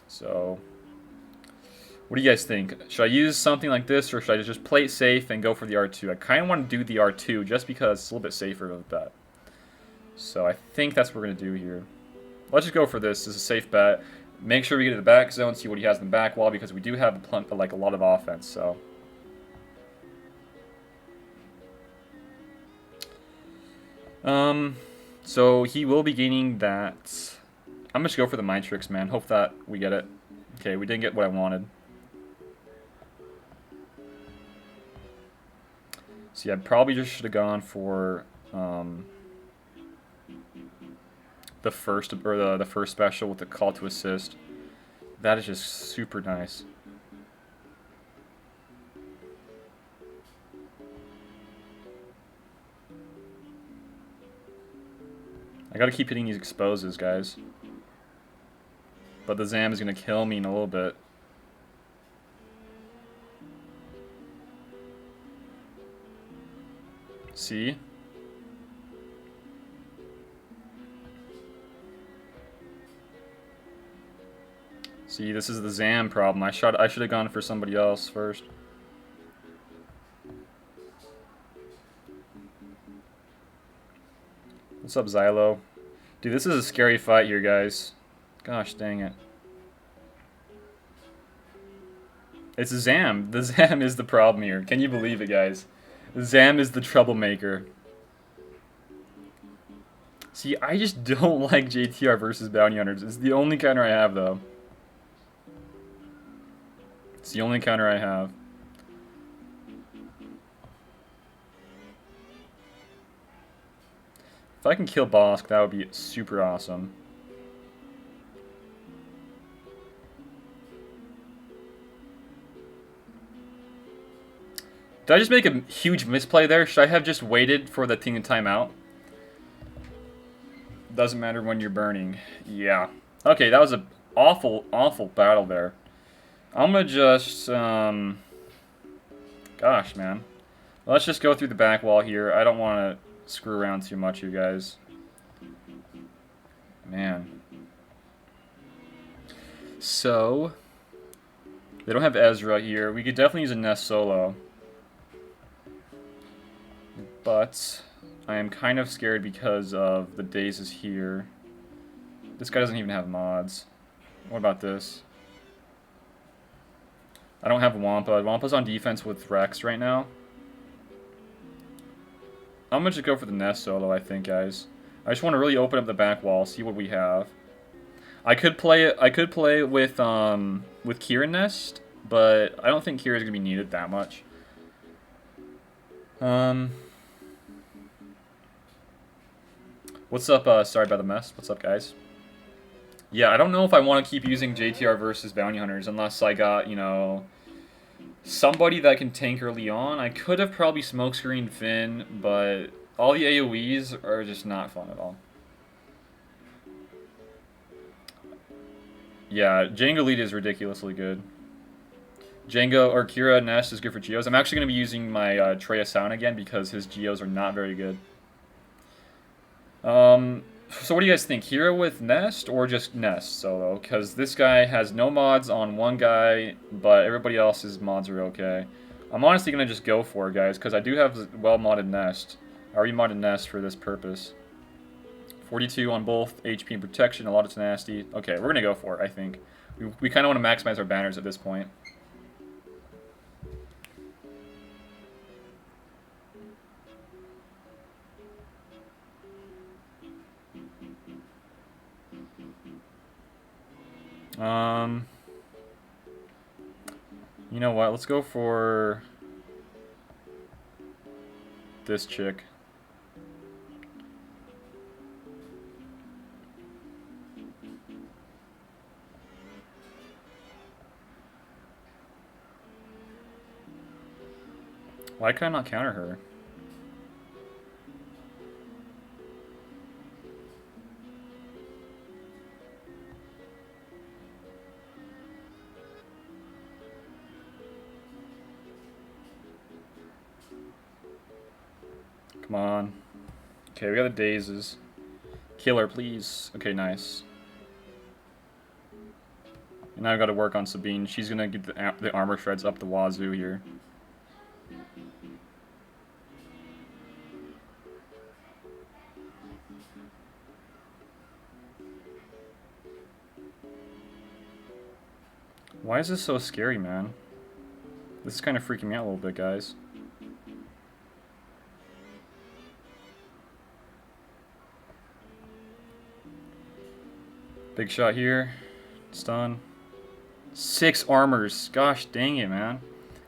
Speaker 1: So, what do you guys think? Should I use something like this, or should I just play it safe and go for the R2? I kind of want to do the R2 just because it's a little bit safer of a bet. So I think that's what we're going to do here. Let's just go for this. This is a safe bet. Make sure we get to the back zone, see what he has in the back wall, because we do have like a lot of offense. So. So he will be gaining that. I'm just going to go for the mind tricks, man. Hope that we get it. Okay, we didn't get what I wanted. See, I probably just should have gone for the first or the first special with the call to assist. That is just super nice. I gotta keep hitting these exposes, guys. But the Zam is gonna kill me in a little bit. See? See, this is the Zam problem. I should have gone for somebody else first. What's up, Xylo? Dude, this is a scary fight here, guys. Gosh dang it. It's Zam. The Zam is the problem here. Can you believe it, guys? Zam is the troublemaker. See, I just don't like JTR versus Bounty Hunters. It's the only counter I have, though. It's the only counter I have. If I can kill Bosk, that would be super awesome. Did I just make a huge misplay there? Should I have just waited for the thing to time out? Doesn't matter when you're burning. Yeah. Okay, that was an awful, awful battle there. I'm gonna just, gosh, man. Let's just go through the back wall here. I don't want to screw around too much, you guys. Man. So, they don't have Ezra here. We could definitely use a Nest solo. But I am kind of scared because of the Dazes here. This guy doesn't even have mods. What about this? I don't have Wampa. Wampa's on defense with Rex right now. I'm gonna just go for the Nest solo, I think, guys. I just want to really open up the back wall, see what we have. I could play it. I could play with Kira Nest, but I don't think Kira's gonna be needed that much. What's up? Sorry about the mess. What's up, guys? Yeah, I don't know if I want to keep using JTR versus Bounty Hunters unless I got, you know, somebody that can tank early on. I could have probably smokescreened Finn, but all the AoEs are just not fun at all. Yeah, Django Lead is ridiculously good. Django or Kira Nest is good for Geos. I'm actually going to be using my Treya Sound again because his Geos are not very good. So what do you guys think? Kira with Nest or just Nest solo? Because this guy has no mods on one guy, but everybody else's mods are okay. I'm honestly going to just go for it, guys, because I do have well-modded Nest. I already modded Nest for this purpose. 42 on both HP and protection, a lot of tenacity. Okay, we're going to go for it, I think. We kind of want to maximize our banners at this point. You know what? Let's go for this chick. Why can I not counter her? Come on. Okay, we got the Dazes. Kill her, please. Okay, nice. And now I've got to work on Sabine. She's going to get the armor shreds up the wazoo here. Why is this so scary, man? This is kind of freaking me out a little bit, guys. Big shot here. Stun. 6 armors. Gosh dang it, man.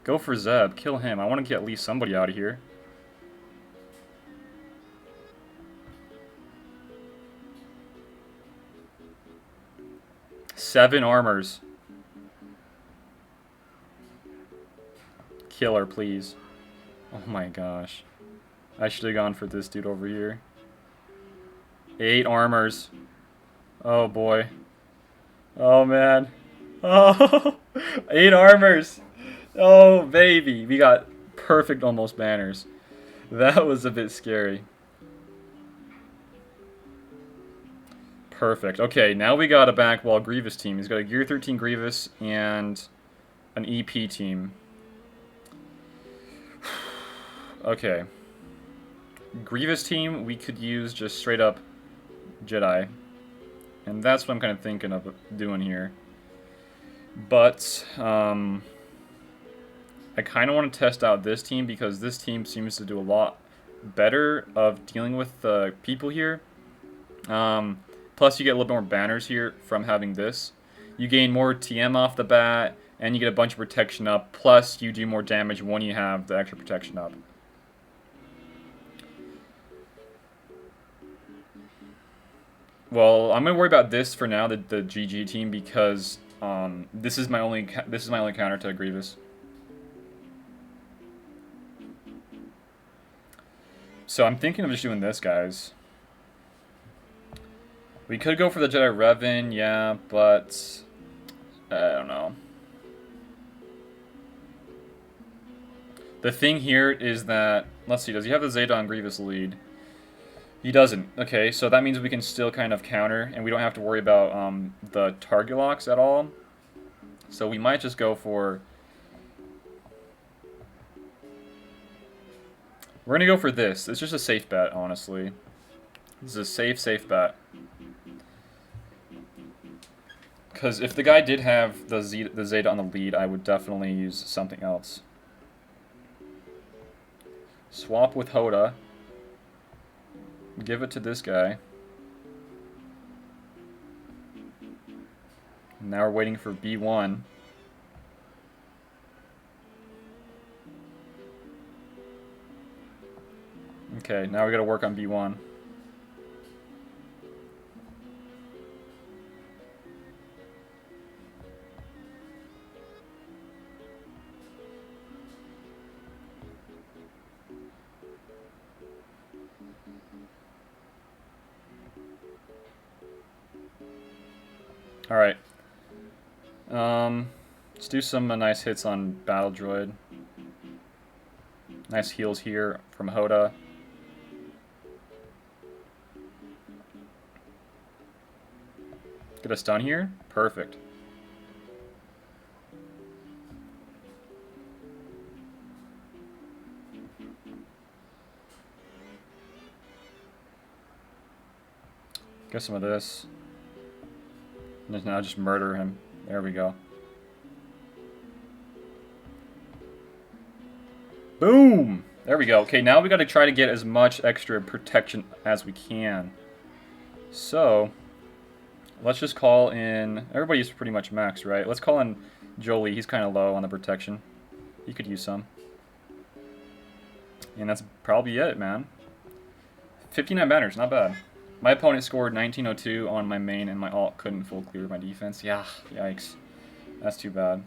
Speaker 1: Go for Zeb. Kill him. I want to get at least somebody out of here. 7 armors. Killer, please. Oh my gosh. I should have gone for this dude over here. 8 armors. Oh boy. Oh man. Oh, 8 armors. Oh baby. We got perfect almost banners. That was a bit scary. Perfect. Okay, now we got a backwall Grievous team. He's got a Gear 13 Grievous and an EP team. Okay. Grievous team, we could use just straight up Jedi. And that's what I'm kind of thinking of doing here. But, I kind of want to test out this team because this team seems to do a lot better of dealing with the people here. Plus, you get a little bit more banners here from having this. You gain more TM off the bat, and you get a bunch of protection up. Plus, you do more damage when you have the extra protection up. Well, I'm gonna worry about this for now, the GG team, because this is my only counter to Grievous. So I'm thinking of just doing this, guys. We could go for the Jedi Revan, yeah, but I don't know. The thing here is that, let's see, does he have the Zeta on Grievous lead? He doesn't. Okay, so that means we can still kind of counter, and we don't have to worry about the target locks at all. So we might just go for... We're going to go for this. It's just a safe bet, honestly. This is a safe bet. Because if the guy did have the Zeta on the lead, I would definitely use something else. Swap with Hoda. Give it to this guy. Now we're waiting for B1. Okay, now we gotta work on B1. Alright. Let's do some nice hits on Battle Droid. Nice heals here from Hoda. Get a stun here? Perfect. Get some of this. And now just murder him. There we go. Boom! There we go. Okay, now we got to try to get as much extra protection as we can. So, let's just call in... Everybody's pretty much maxed, right? Let's call in Jolie. He's kind of low on the protection. He could use some. And that's probably it, man. 59 banners, not bad. My opponent scored 1902 on my main, and my alt couldn't full clear my defense. Yeah, yikes. That's too bad.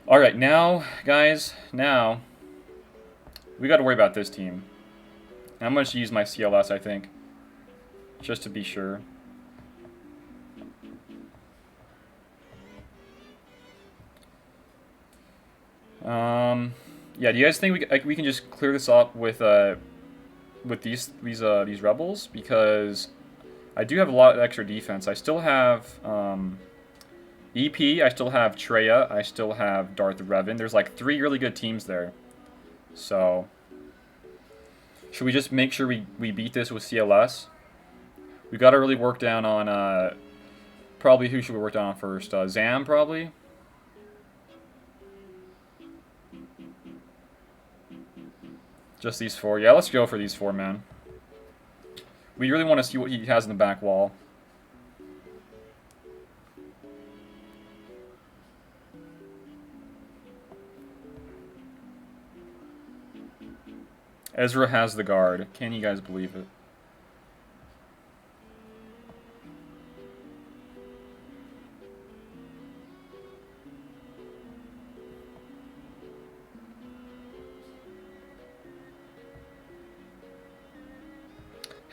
Speaker 1: Alright, now, guys, now, we got to worry about this team. I'm going to use my CLS, I think, just to be sure. Yeah, do you guys think we can just clear this up with these rebels? Because I do have a lot of extra defense. I still have EP, I still have Traya, I still have Darth Revan. There's like 3 really good teams there. So, should we just make sure we beat this with CLS? We got to really work down on, probably who should we work down on first? Zam, probably? Just these 4. Yeah, let's go for these 4, man. We really want to see what he has in the back wall. Ezra has the guard. Can you guys believe it?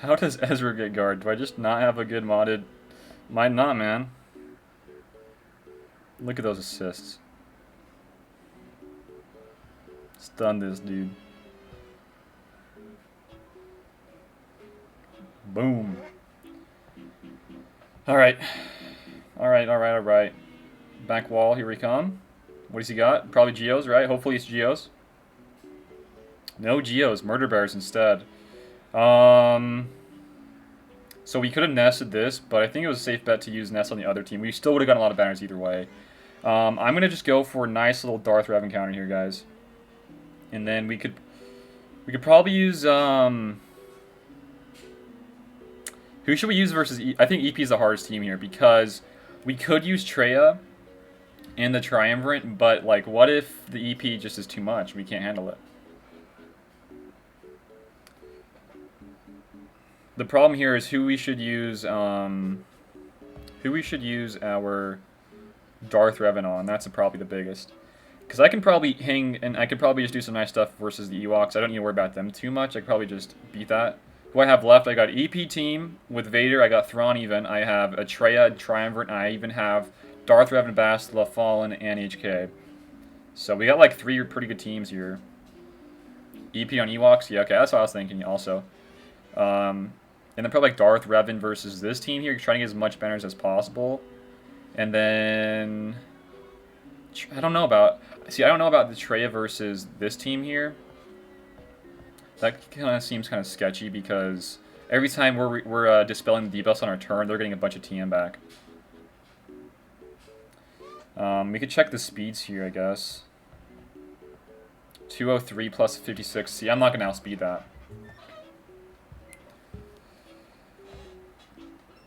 Speaker 1: How does Ezra get guard? Do I just not have a good modded? Might not, man. Look at those assists. Stun this dude. Boom. Alright. Alright. Back wall, here we come. What has he got? Probably Geos, right? Hopefully it's Geos. No Geos, Murder Bears instead. So we could have nested this, but I think it was a safe bet to use nest on the other team. We still would have gotten a lot of banners either way. I'm going to just go for a nice little Darth Rev encounter here, guys. And then we could probably use, who should we use versus I think EP is the hardest team here, because we could use Treya and the Triumvirate, but, like, what if the EP just is too much? We can't handle it. The problem here is who we should use our Darth Revan on. That's probably the biggest. Because I can probably hang, and I could probably just do some nice stuff versus the Ewoks. I don't need to worry about them too much. I could probably just beat that. Who I have left, I got EP team with Vader. I got Thrawn even. I have a Treya, Triumvirate, and I even have Darth Revan, Bastila, Fallen, and HK. So we got like 3 pretty good teams here. EP on Ewoks? Yeah, okay, that's what I was thinking also. And then probably like Darth Revan versus this team here, trying to get as much banners as possible. And then I don't know about the Treya versus this team here. That kind of seems kind of sketchy because every time we're dispelling the debuffs on our turn, they're getting a bunch of TM back. We could check the speeds here, I guess. 203 plus 56. See, I'm not going to outspeed that.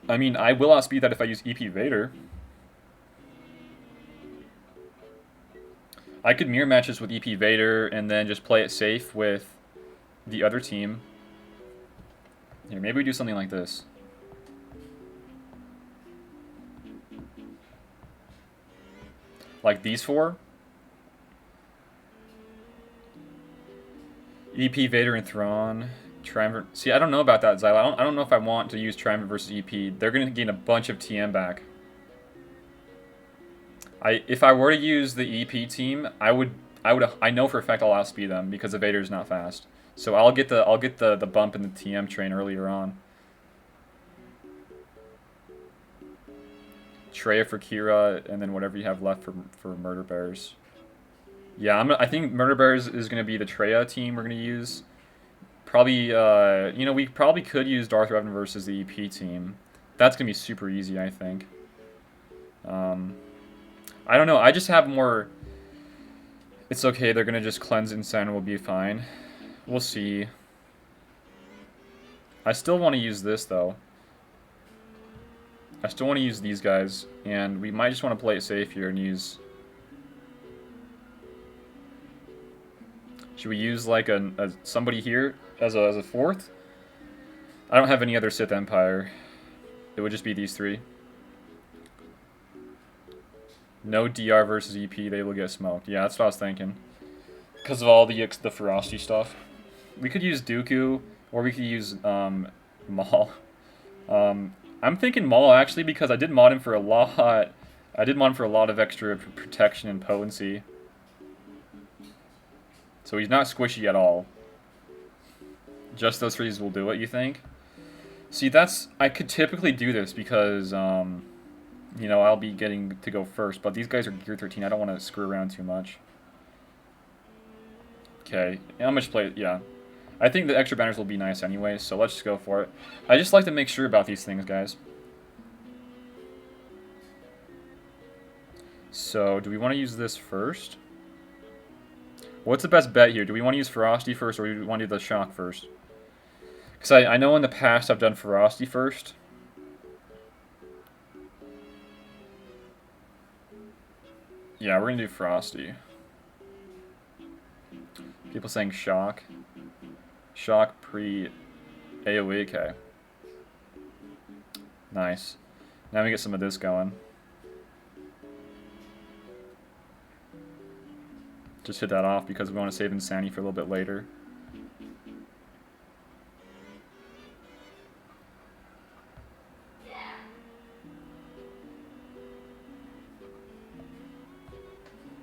Speaker 1: I mean, I will outspeed that if I use EP Vader. I could mirror matches with EP Vader and then just play it safe with the other team. Here, maybe we do something like this. Like these 4. EP Vader and Thrawn. Triumvirate. See, I don't know about that, Xyla. I don't know if I want to use Triumvirate versus EP. They're going to gain a bunch of TM back. If I were to use the EP team, I know for a fact I'll outspeed them because the Vader's not fast. So I'll get the bump in the TM train earlier on. Treya for Kira, and then whatever you have left for Murder Bears. Yeah, I think Murder Bears is going to be the Treya team we're going to use. Probably, we probably could use Darth Revan versus the EP team. That's going to be super easy, I think. I don't know. I just have more... It's okay. They're going to just cleanse Insane and we'll be fine. We'll see. I still want to use this, though. I still want to use these guys. And we might just want to play it safe here and use... Should we use like somebody here as a 4th? I don't have any other Sith Empire. It would just be these 3. No DR versus EP, they will get smoked. Yeah, that's what I was thinking. Because of all the ferocity stuff. We could use Dooku, or we could use Maul. I'm thinking Maul actually because I did mod him for a lot. I did mod him for a lot of extra protection and potency. So he's not squishy at all. Just those 3s will do it, you think? See, I could typically do this because, I'll be getting to go first. But these guys are Gear 13. I don't want to screw around too much. Okay, how much play? Yeah. I think the extra banners will be nice anyway, so let's just go for it. I just like to make sure about these things, guys. So, do we want to use this first? What's the best bet here? Do we want to use Ferocity first, or do we want to do the Shock first? Because I know in the past I've done Ferocity first. Yeah, we're going to do Ferocity. People saying Shock. Shock pre-AoE, okay. Nice. Now we get some of this going. Just hit that off because we want to save Insanity for a little bit later.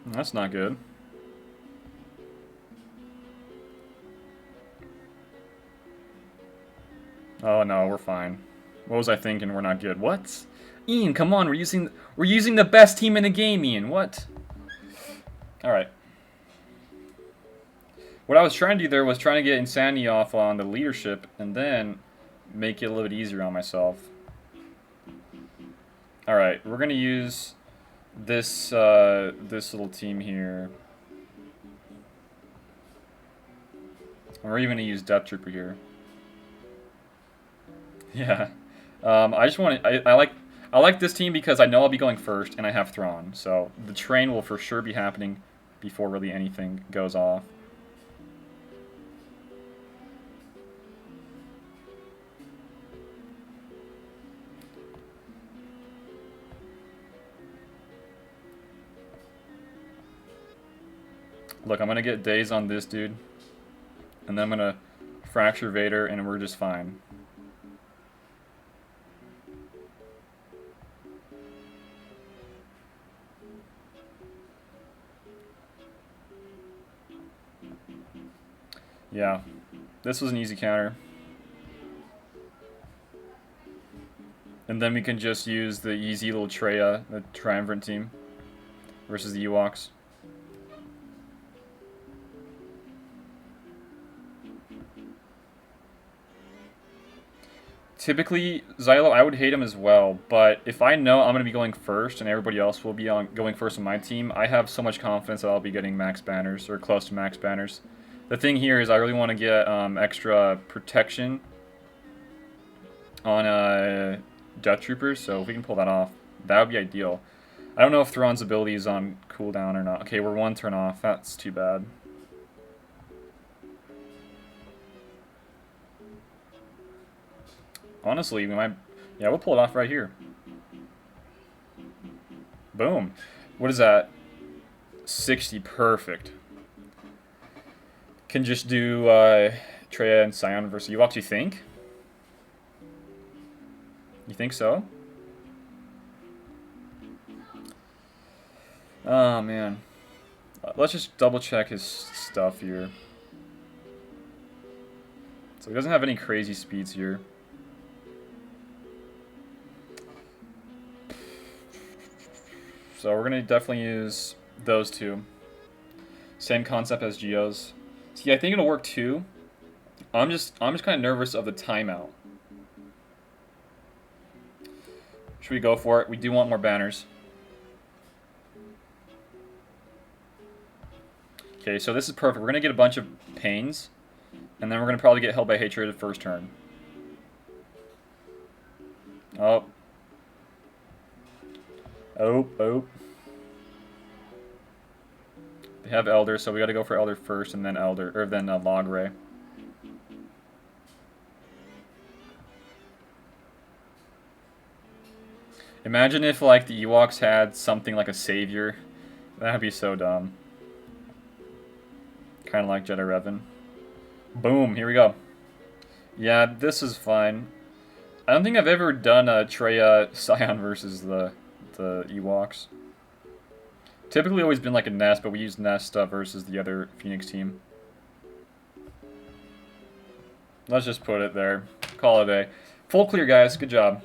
Speaker 1: That's not good. Oh no, we're fine. What was I thinking? We're not good. What? Ian, come on, we're using the best team in the game, Ian. What? Alright. What I was trying to do there was trying to get Insanity off on the leadership and then make it a little bit easier on myself. Alright, we're gonna use this this little team here. And we're even gonna use Death Trooper here. Yeah. I just want to. I like this team because I know I'll be going first, and I have Thrawn. So the train will for sure be happening before really anything goes off. Look, I'm gonna get days on this dude, and then I'm gonna fracture Vader, and we're just fine. Yeah, this was an easy counter. And then we can just use the easy little Traya, the Triumvirate team, versus the Ewoks. Typically, Xylo, I would hate him as well, but if I know I'm going to be going first and everybody else will be going first on my team, I have so much confidence that I'll be getting max banners, or close to max banners. The thing here is I really want to get extra protection on Death Troopers, so if we can pull that off, that would be ideal. I don't know if Thrawn's ability is on cooldown or not. Okay, we're one turn off. That's too bad. Honestly, we might... Yeah, we'll pull it off right here. Boom. What is that? 60. Perfect. Can just do Traya and Scion versus Ewoks, you think? You think so? Oh, man. Let's just double check his stuff here. So he doesn't have any crazy speeds here. So we're gonna definitely use those two. Same concept as Geo's. See, I think it'll work too. I'm just kind of nervous of the timeout. Should we go for it? We do want more banners. Okay, so this is perfect. We're gonna get a bunch of pains, and then we're gonna probably get held by hatred at first turn. Oh. Oh. They have Elder, so we gotta go for Elder first, and then Elder, or then Log Ray. Imagine if, like, the Ewoks had something like a savior. That'd be so dumb. Kind of like Jedi Revan. Boom, here we go. Yeah, this is fine. I don't think I've ever done a Traya Scion versus the Ewoks. Typically always been like a Nest, but we use Nest versus the other Phoenix team. Let's just put it there. Call it a day. Full clear, guys. Good job.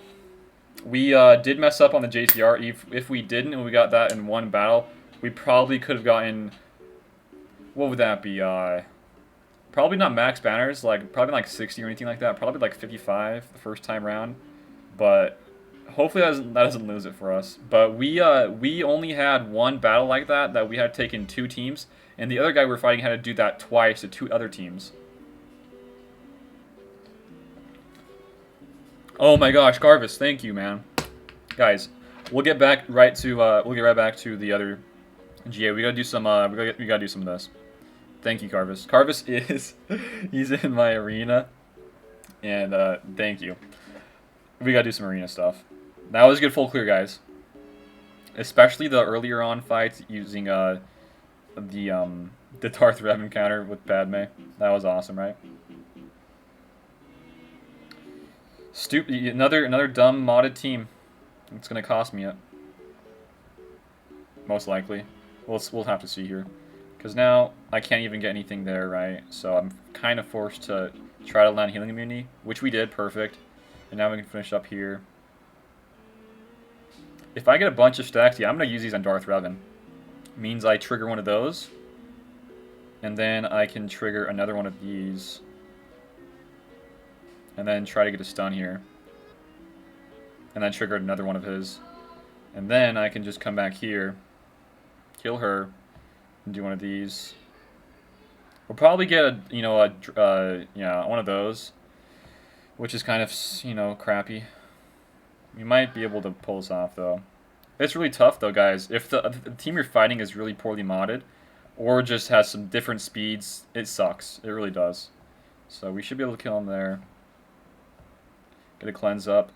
Speaker 1: We did mess up on the JTR. If we didn't and we got that in one battle, we probably could have gotten... What would that be? Probably not max banners, like probably like 60 or anything like that. Probably like 55 the first time round. But hopefully that doesn't lose it for us. But we only had one battle like that we had taken 2 teams. And the other guy we were fighting had to do that twice to 2 other teams. Oh my gosh, Carvis, thank you, man. Guys, we'll get right back to the other GA. We gotta do some we gotta do some of this. Thank you, Carvis. Carvis he's in my arena. And thank you. We gotta do some arena stuff. That was a good full clear, guys. Especially the earlier on fights using the Darth Revan counter with Padme. That was awesome, right? Another dumb modded team. It's gonna cost me it. Most likely. We'll have to see here. Because now I can't even get anything there, right? So I'm kind of forced to try to land healing immunity, which we did, perfect. And now we can finish up here. If I get a bunch of stacks, yeah, I'm going to use these on Darth Revan. Means I trigger one of those. And then I can trigger another one of these. And then try to get a stun here. And then trigger another one of his. And then I can just come back here, kill her, and do one of these. We'll probably get a, yeah, one of those, which is kind of, crappy. We might be able to pull this off, though. It's really tough, though, guys. If the team you're fighting is really poorly modded, or just has some different speeds, it sucks. It really does. So we should be able to kill him there. Get a cleanse up.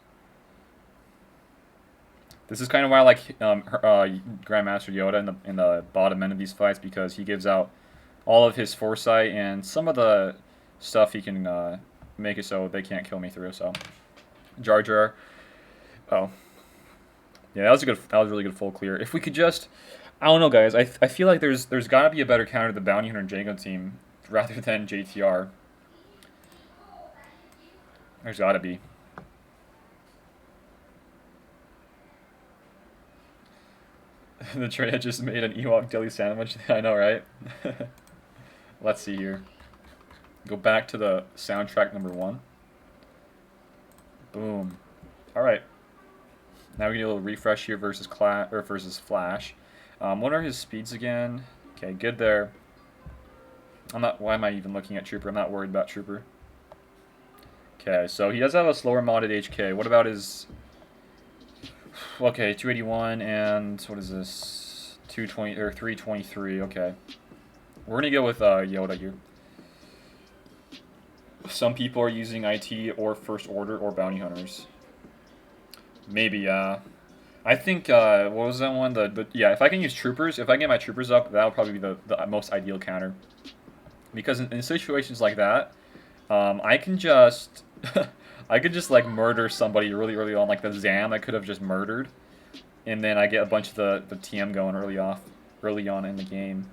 Speaker 1: This is kind of why I like Grandmaster Yoda in the bottom end of these fights, because he gives out all of his foresight and some of the stuff he can make it so they can't kill me through. So Jar Jar. Oh, yeah, that was a really good full clear. If we could just, I don't know, guys. I feel like there's got to be a better counter to the Bounty Hunter and Django team rather than JTR. There's got to be. The trader just made an Ewok deli sandwich. I know, right? Let's see here. Go back to the soundtrack number 1. Boom. All right. Now we can do a little refresh here versus Flash. What are his speeds again? Okay, good there. Why am I even looking at Trooper? I'm not worried about Trooper. Okay, so he does have a slower modded HK. What about his... Okay, 281 and what is this? 220 or 323. Okay, we're gonna go with Yoda here. Some people are using IT or First Order or Bounty Hunters. Maybe. I think what was that one? Yeah. If I can use Troopers, if I get my Troopers up, that'll probably be the most ideal counter. Because in situations like that, I can just. I could just like murder somebody really early on, like the Zam I could have just murdered, and then I get a bunch of the TM going early on in the game.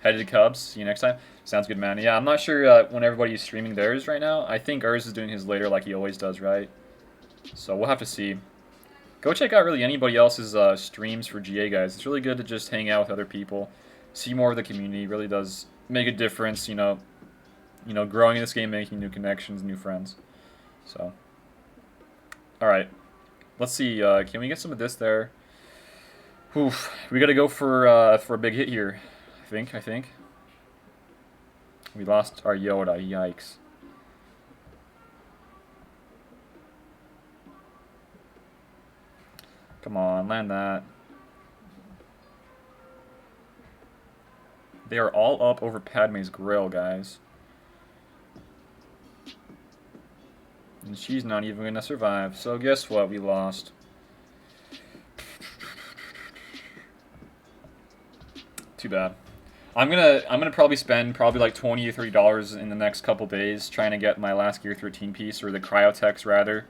Speaker 1: Headed Cubs, see you next time. Sounds good, man. Yeah, I'm not sure when everybody's streaming theirs right now. I think ours is doing his later like he always does, right? So we'll have to see. Go check out really anybody else's streams for GA, guys. It's really good to just hang out with other people, see more of the community. It really does make a difference, growing in this game, making new connections, new friends. So, all right, let's see. Can we get some of this there? Oof, we got to go for a big hit here. I think. We lost our Yoda. Yikes. Come on, land that. They are all up over Padme's grill, guys. And she's not even gonna survive. So guess what? We lost. Too bad. I'm gonna probably spend like $20 or $30 in the next couple days trying to get my last Gear 13 piece, or the Cryotex rather.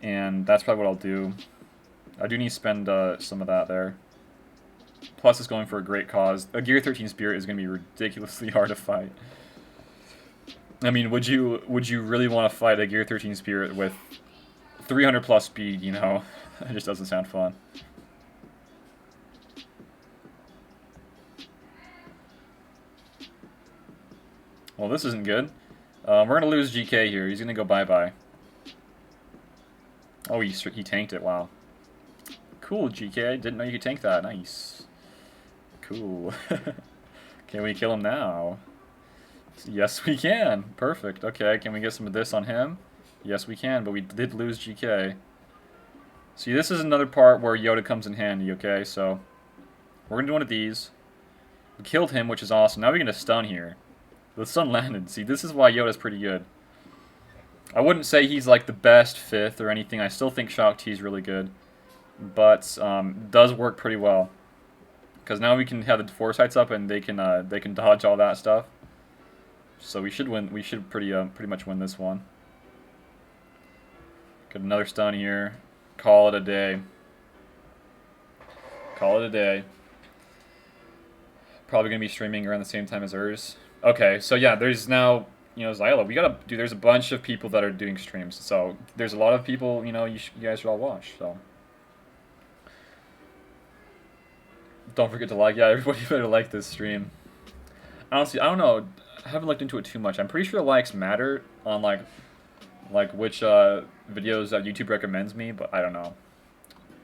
Speaker 1: And that's probably what I'll do. I do need to spend some of that there. Plus, it's going for a great cause. A Gear 13 Spirit is gonna be ridiculously hard to fight. I mean, would you really want to fight a Gear 13 Spirit with 300 plus speed, It just doesn't sound fun. Well, this isn't good. We're going to lose GK here. He's going to go bye-bye. Oh, he tanked it. Wow. Cool, GK. Didn't know you could tank that. Nice. Cool. Can we kill him now? Yes, we can. Perfect. Okay, can we get some of this on him? Yes, we can, but we did lose GK. See, this is another part where Yoda comes in handy, okay? So, we're going to do one of these. We killed him, which is awesome. Now we're going to stun here. The stun landed. See, this is why Yoda's pretty good. I wouldn't say he's like the best 5th or anything. I still think Shock T is really good. But, does work pretty well. Because now we can have the foresights up and they can dodge all that stuff. So we should win. We should pretty much win this one. Get another stun here. Call it a day. Call it a day. Probably gonna be streaming around the same time as hers. Okay, so yeah, there's now, you know, Zyla. We gotta do. There's a bunch of people that are doing streams, so there's a lot of people. You know, you guys should all watch. So don't forget to like. Yeah, everybody better like this stream. Honestly, I don't know. I haven't looked into it too much. I'm pretty sure likes matter on like which videos that YouTube recommends me, but I don't know.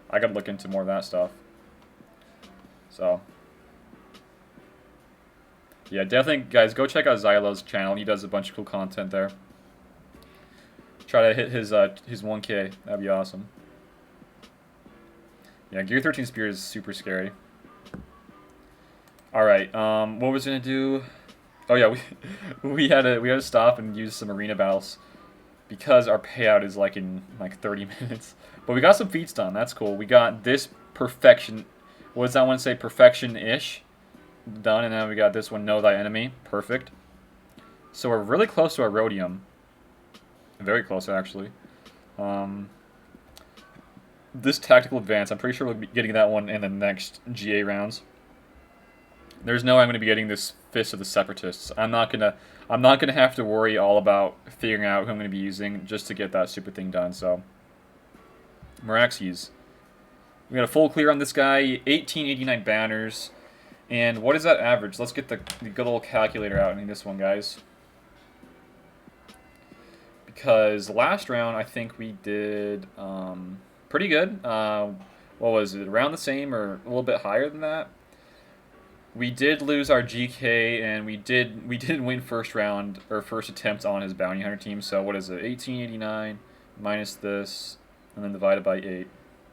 Speaker 1: I gotta look into more of that stuff. So yeah, definitely, guys, go check out Xylo's channel. He does a bunch of cool content there. Try to hit his 1K. That'd be awesome. Yeah, Gear 13 Spear is super scary. All right, what was I gonna do? Oh yeah, we had to stop and use some arena battles because our payout is like in like 30 minutes. But we got some feats done. That's cool. We got this perfection. What does that one say? Perfection-ish done, and then we got this one. Know thy enemy. Perfect. So we're really close to our rhodium. Very close, actually. This tactical advance, I'm pretty sure we'll be getting that one in the next GA rounds. There's no way I'm going to be getting this Fist of the Separatists. I'm not gonna have to worry all about figuring out who I'm going to be using just to get that stupid thing done. So, Meraxes. We got a full clear on this guy. 1889 banners. And what is that average? Let's get the good old calculator out in this one, guys. Because last round, I think we did pretty good. What was it? Around the same or a little bit higher than that? We did lose our GK, and we didn't win first round or first attempt on his bounty hunter team. So what is it? 1889 minus this, and then divided by 8.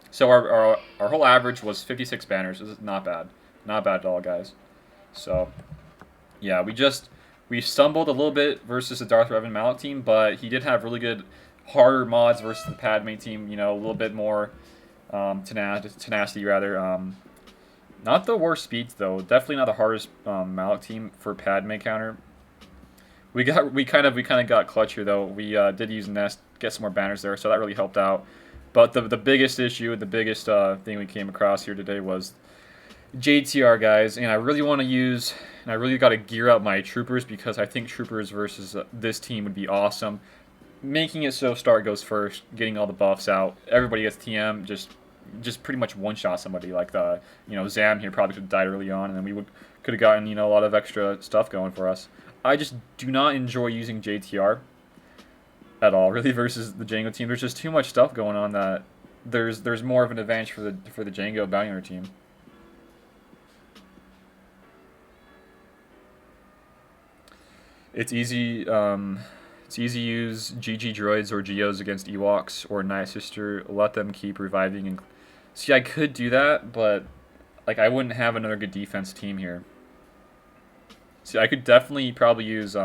Speaker 1: So our whole average was 56 banners. This is not bad, not bad at all, guys. So yeah, we stumbled a little bit versus the Darth Revan Malak team, but he did have really good harder mods versus the Padme team. You know, a little bit more tenacity rather. Not the worst speeds though. Definitely not the hardest Malak team for Padme counter. We kind of got clutch here though. We did use Nest, get some more banners there, so that really helped out. But the biggest issue, the biggest thing we came across here today was JTR, guys. And I really want to use, and I really got to gear up my troopers because I think troopers versus this team would be awesome. Making it so Start goes first, getting all the buffs out. Everybody gets TM, just pretty much one-shot somebody. Like Zam here probably could have died early on, and then we could have gotten a lot of extra stuff going for us. I just do not enjoy using JTR at all, really, versus the Django team. There's just too much stuff going on that there's more of an advantage for the Django bounty hunter team. It's easy. It's easy to use GG droids or Geos against Ewoks or Night Sister. Let them keep reviving and. See, I could do that, but like I wouldn't have another good defense team here. See, I could definitely probably use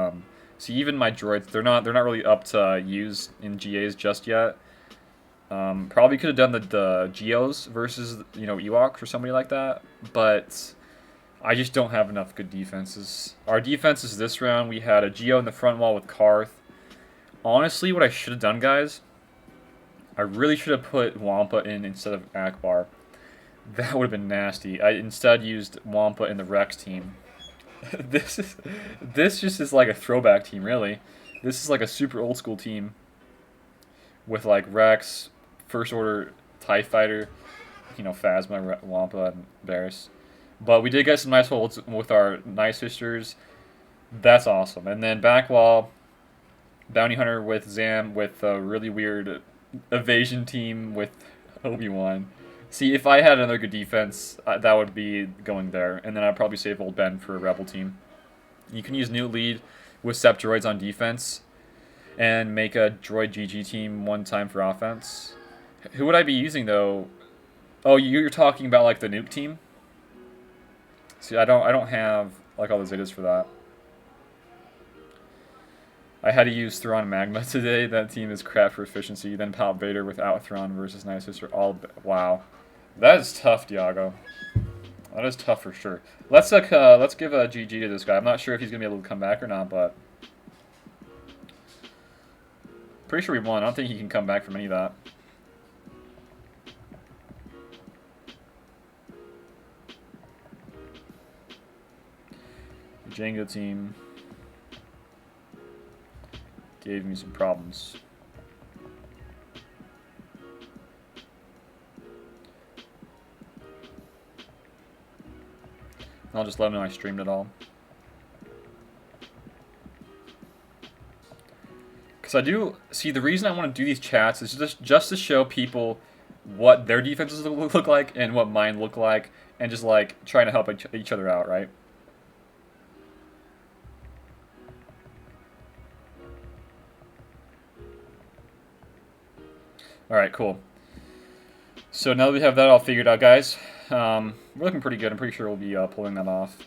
Speaker 1: see, even my droids, they're not really up to use in GAs just yet. Probably could have done the Geos versus Ewoks or somebody like that, but I just don't have enough good defenses. Our defenses this round, we had a Geo in the front wall with Karth. Honestly, what I should have done, guys, I really should have put Wampa in instead of Akbar. That would have been nasty. I instead used Wampa in the Rex team. This just is like a throwback team, really. This is like a super old school team with like Rex, First Order TIE Fighter, Phasma, Wampa, and Barriss. But we did get some nice holds with our Night Sisters. That's awesome. And then Backwall, Bounty Hunter with Zam with a really weird evasion team with Obi-Wan. See, if I had another good defense, that would be going there. And then I'd probably save Old Ben for a Rebel team. You can use New Lead with Sept droids on defense and make a droid GG team one time for offense. Who would I be using, though? Oh, you're talking about, like, the nuke team? See, I don't have, like, all the Zetas for that. I had to use Thrawn Magma today. That team is crap for efficiency. Then Palp Vader without Thrawn versus Night Sister. Wow. That is tough, Diago. That is tough for sure. Let's give a GG to this guy. I'm not sure if he's going to be able to come back or not, but pretty sure we won. I don't think he can come back from any of that. Jenga team gave me some problems. I'll just let them know I streamed it all. Because I do see the reason I want to do these chats is just to show people what their defenses look like and what mine look like, and just like trying to help each other out, right? All right, cool. So now that we have that all figured out, guys, we're looking pretty good. I'm pretty sure we'll be pulling that off.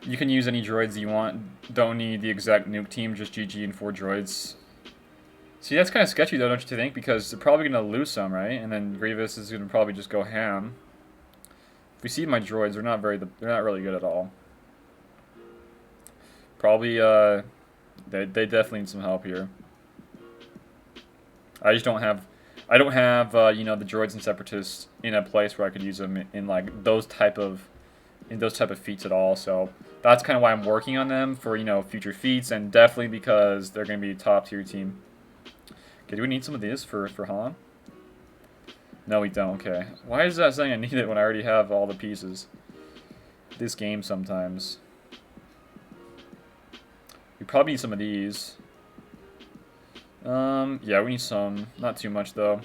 Speaker 1: You can use any droids you want. Don't need the exact nuke team, just GG and 4 droids. See, that's kind of sketchy though, don't you think? Because they're probably going to lose some, right? And then Grievous is going to probably just go ham. If we see my droids, they're not really good at all. Probably, they definitely need some help here. I just don't have, you know, the droids and separatists in a place where I could use them in like those type of feats at all. So that's kind of why I'm working on them for, you know, future feats, and definitely because they're going to be a top tier team. Okay, do we need some of these for Han? No, we don't. Okay. Why is that saying I need it when I already have all the pieces? This game sometimes. We probably need some of these. Yeah, we need some. Not too much, though.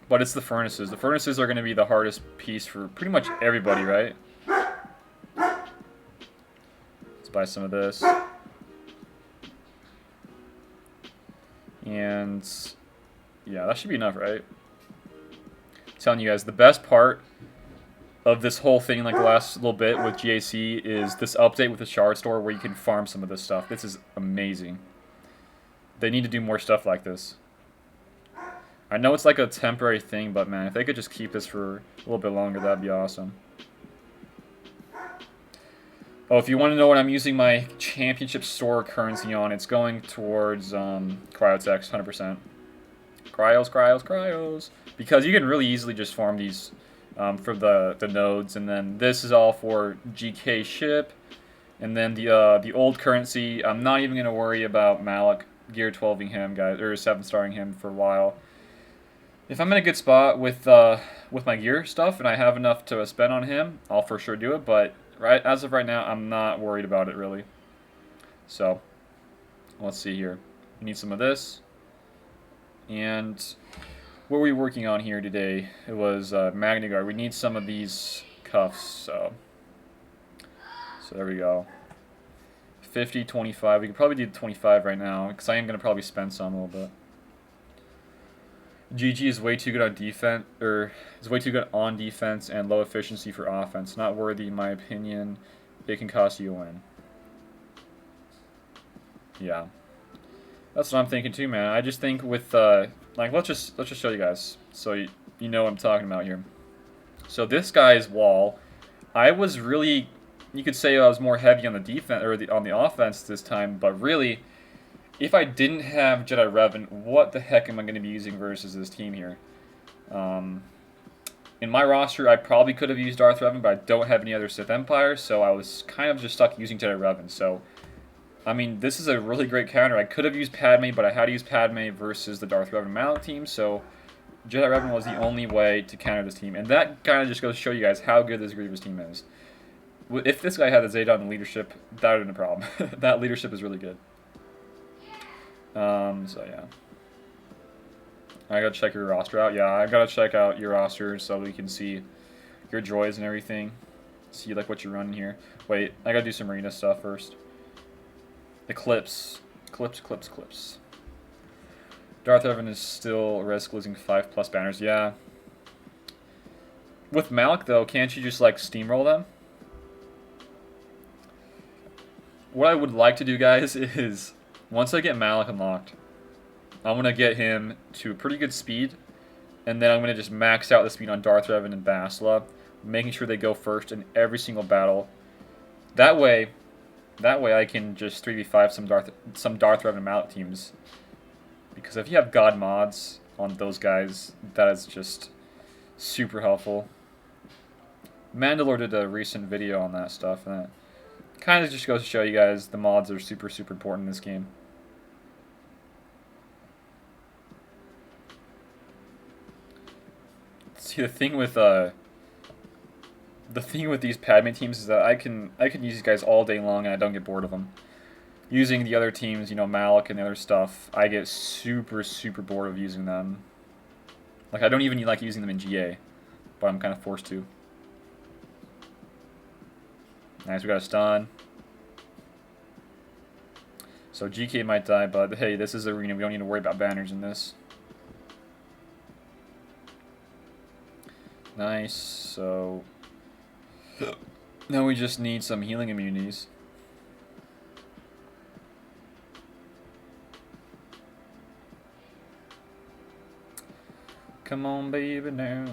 Speaker 1: But it's the furnaces. The furnaces are going to be the hardest piece for pretty much everybody, right? Let's buy some of this. And yeah, that should be enough, right? I'm telling you guys, the best part of this whole thing, like the last little bit with GAC, is this update with the shard store where you can farm some of this stuff. This is amazing. They need to do more stuff like this. I know it's like a temporary thing, but man, if they could just keep this for a little bit longer, that'd be awesome. Oh, if you want to know what I'm using my championship store currency on, it's going towards Cryotex, 100%. Cryos. Because you can really easily just farm these for the nodes, and then this is all for GK ship. And then the old currency, I'm not even going to worry about Malik gear 12ing him, guys, or 7-starring him for a while. If I'm in a good spot with my gear stuff and I have enough to spend on him, I'll for sure do it, but as of right now, I'm not worried about it, really. So, let's see here. We need some of this. And what were we working on here today? It was Magna Guard. We need some of these cuffs, so there we go. 50, 25. We could probably do 25 right now, because I am going to probably spend some a little bit. GG is way too good on defense, or is way too good on defense and low efficiency for offense. Not worthy, in my opinion. It can cost you a win. Yeah, that's what I'm thinking too, man. I just think with like let's just show you guys so you know what I'm talking about here. So this guy's wall, I was really, you could say I was more heavy on the defense or on the offense this time, but really, if I didn't have Jedi Revan, what the heck am I going to be using versus this team here? In my roster, I probably could have used Darth Revan, but I don't have any other Sith Empire, so I was kind of just stuck using Jedi Revan. So, I mean, this is a really great counter. I could have used Padme, but I had to use Padme versus the Darth Revan Malik team, so Jedi Revan was the only way to counter this team. And that kind of just goes to show you guys how good this Grievous team is. If this guy had the Zeta and leadership, that would have been a problem. That leadership is really good. So yeah. I gotta check your roster out. Yeah, I gotta check out your roster so we can see your droids and everything. See like what you're running here. Wait, I gotta do some arena stuff first. Eclipse. Clips. Darth Revan is still risk losing 5+ banners. Yeah. With Malik though, can't you just like steamroll them? What I would like to do, guys, is once I get Malik unlocked, I'm going to get him to pretty good speed, and then I'm going to just max out the speed on Darth Revan and Bastila, making sure they go first in every single battle. That way I can just 3v5 some Darth Revan Malik teams. Because if you have God mods on those guys, that is just super helpful. Mandalore did a recent video on that stuff, and that kind of just goes to show you guys the mods are super, super important in this game. See, the thing with these Padme teams is that I can use these guys all day long and I don't get bored of them. Using the other teams, you know, Malik and the other stuff, I get super, super bored of using them. Like, I don't even like using them in GA, but I'm kind of forced to. Nice, we got a stun. So GK might die, but hey, this is arena. We don't need to worry about banners in this. Nice, so now we just need some healing immunities. Come on, baby, now.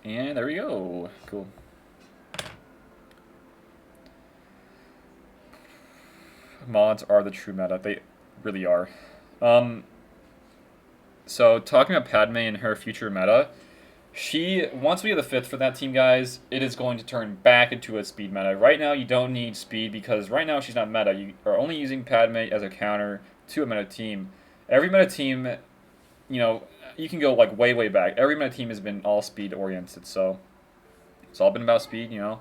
Speaker 1: And there we go. Cool. Mods are the true meta. They really are. So talking about Padme and her future meta, once we get the 5th for that team, guys, it is going to turn back into a speed meta. Right now, you don't need speed because right now she's not meta. You are only using Padme as a counter to a meta team. Every meta team, you know, you can go like way, way back. Every meta team has been all speed oriented, so it's all been about speed, you know.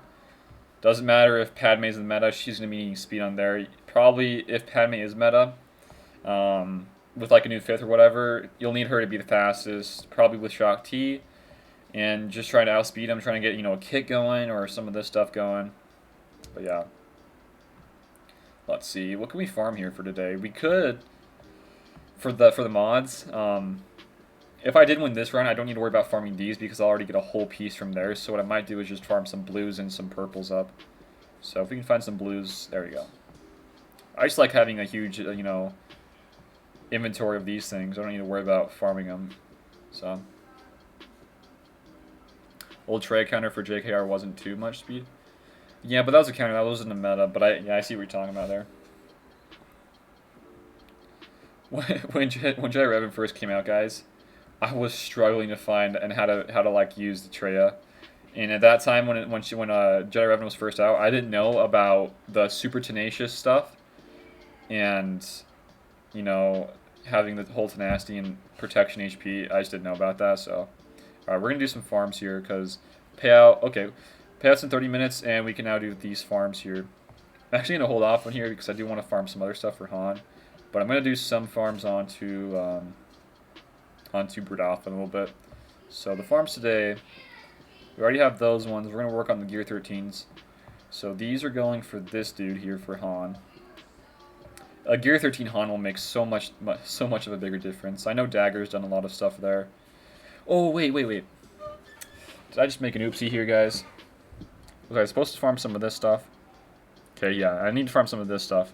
Speaker 1: Doesn't matter if Padme is in the meta, she's going to be needing speed on there. Probably if Padme is meta, with like a new 5th or whatever, you'll need her to be the fastest, probably with Shock T, and just trying to outspeed him, trying to get, you know, a kick going or some of this stuff going. But yeah. Let's see, what can we farm here for today? We could, for the mods, if I did win this run, I don't need to worry about farming these because I'll already get a whole piece from there. So what I might do is just farm some blues and some purples up. So if we can find some blues, there we go. I just like having a huge, you know, inventory of these things. I don't need to worry about farming them. So old trade counter for JKR wasn't too much speed. Yeah, but that was a counter. That wasn't a meta. But I see what you're talking about there. When Jedi Revan first came out, guys, I was struggling to find and how to like use the Treya. And at that time, when Jedi Revan was first out, I didn't know about the super tenacious stuff, and you know, having the whole tenacity and protection HP. I just didn't know about that. So, all right, we're gonna do some farms here because payout. Okay, payouts in 30 minutes, and we can now do these farms here. I'm actually gonna hold off on here because I do want to farm some other stuff for Han, but I'm gonna do some farms onto Brood Alpha in a little bit. So the farms today, we already have those ones. We're going to work on the Gear 13s. So these are going for this dude here for Han. A Gear 13 Han will make so much of a bigger difference. I know Dagger's done a lot of stuff there. Oh, wait. Did I just make an oopsie here, guys? Was I supposed to farm some of this stuff? Okay, yeah, I need to farm some of this stuff.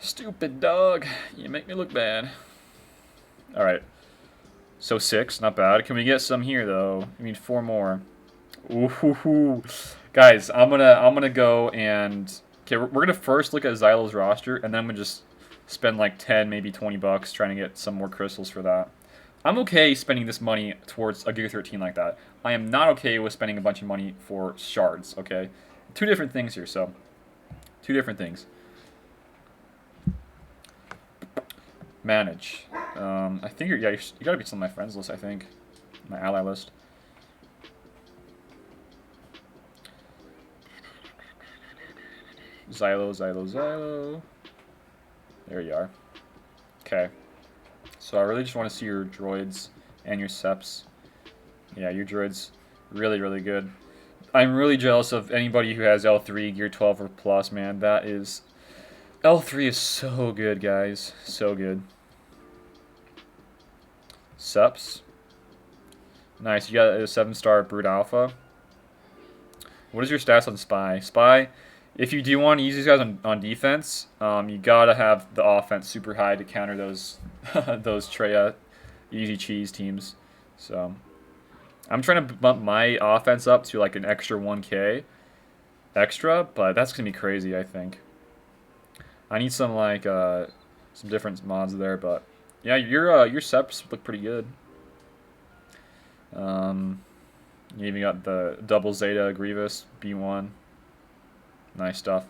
Speaker 1: Stupid dog. You make me look bad. Alright. So 6, not bad. Can we get some here though? I need 4 more. Ooh, guys, I'm gonna go and okay. We're gonna first look at Xylo's roster, and then I'm gonna just spend like 10, maybe 20 bucks trying to get some more crystals for that. I'm okay spending this money towards a Gear 13 like that. I am not okay with spending a bunch of money for shards. Okay, 2 different things here. So 2 different things. Manage. I think you gotta be some of my friends list. I think my ally list. Xylo. There you are. Okay. So I really just want to see your droids and your seps. Yeah, your droids really, really good. I'm really jealous of anybody who has L3 Gear 12 or plus. Man, that is L3 is so good, guys. So good. Seps. Nice, you got a 7-star Brood Alpha. What is your stats on Spy? Spy, if you do want to use these guys on defense, you gotta have the offense super high to counter those those Treya easy cheese teams. So I'm trying to bump my offense up to like an extra 1K extra, but that's gonna be crazy. I think I need some like some different mods there, but. Yeah, your seps look pretty good. You even got the double Zeta Grievous B1. Nice stuff.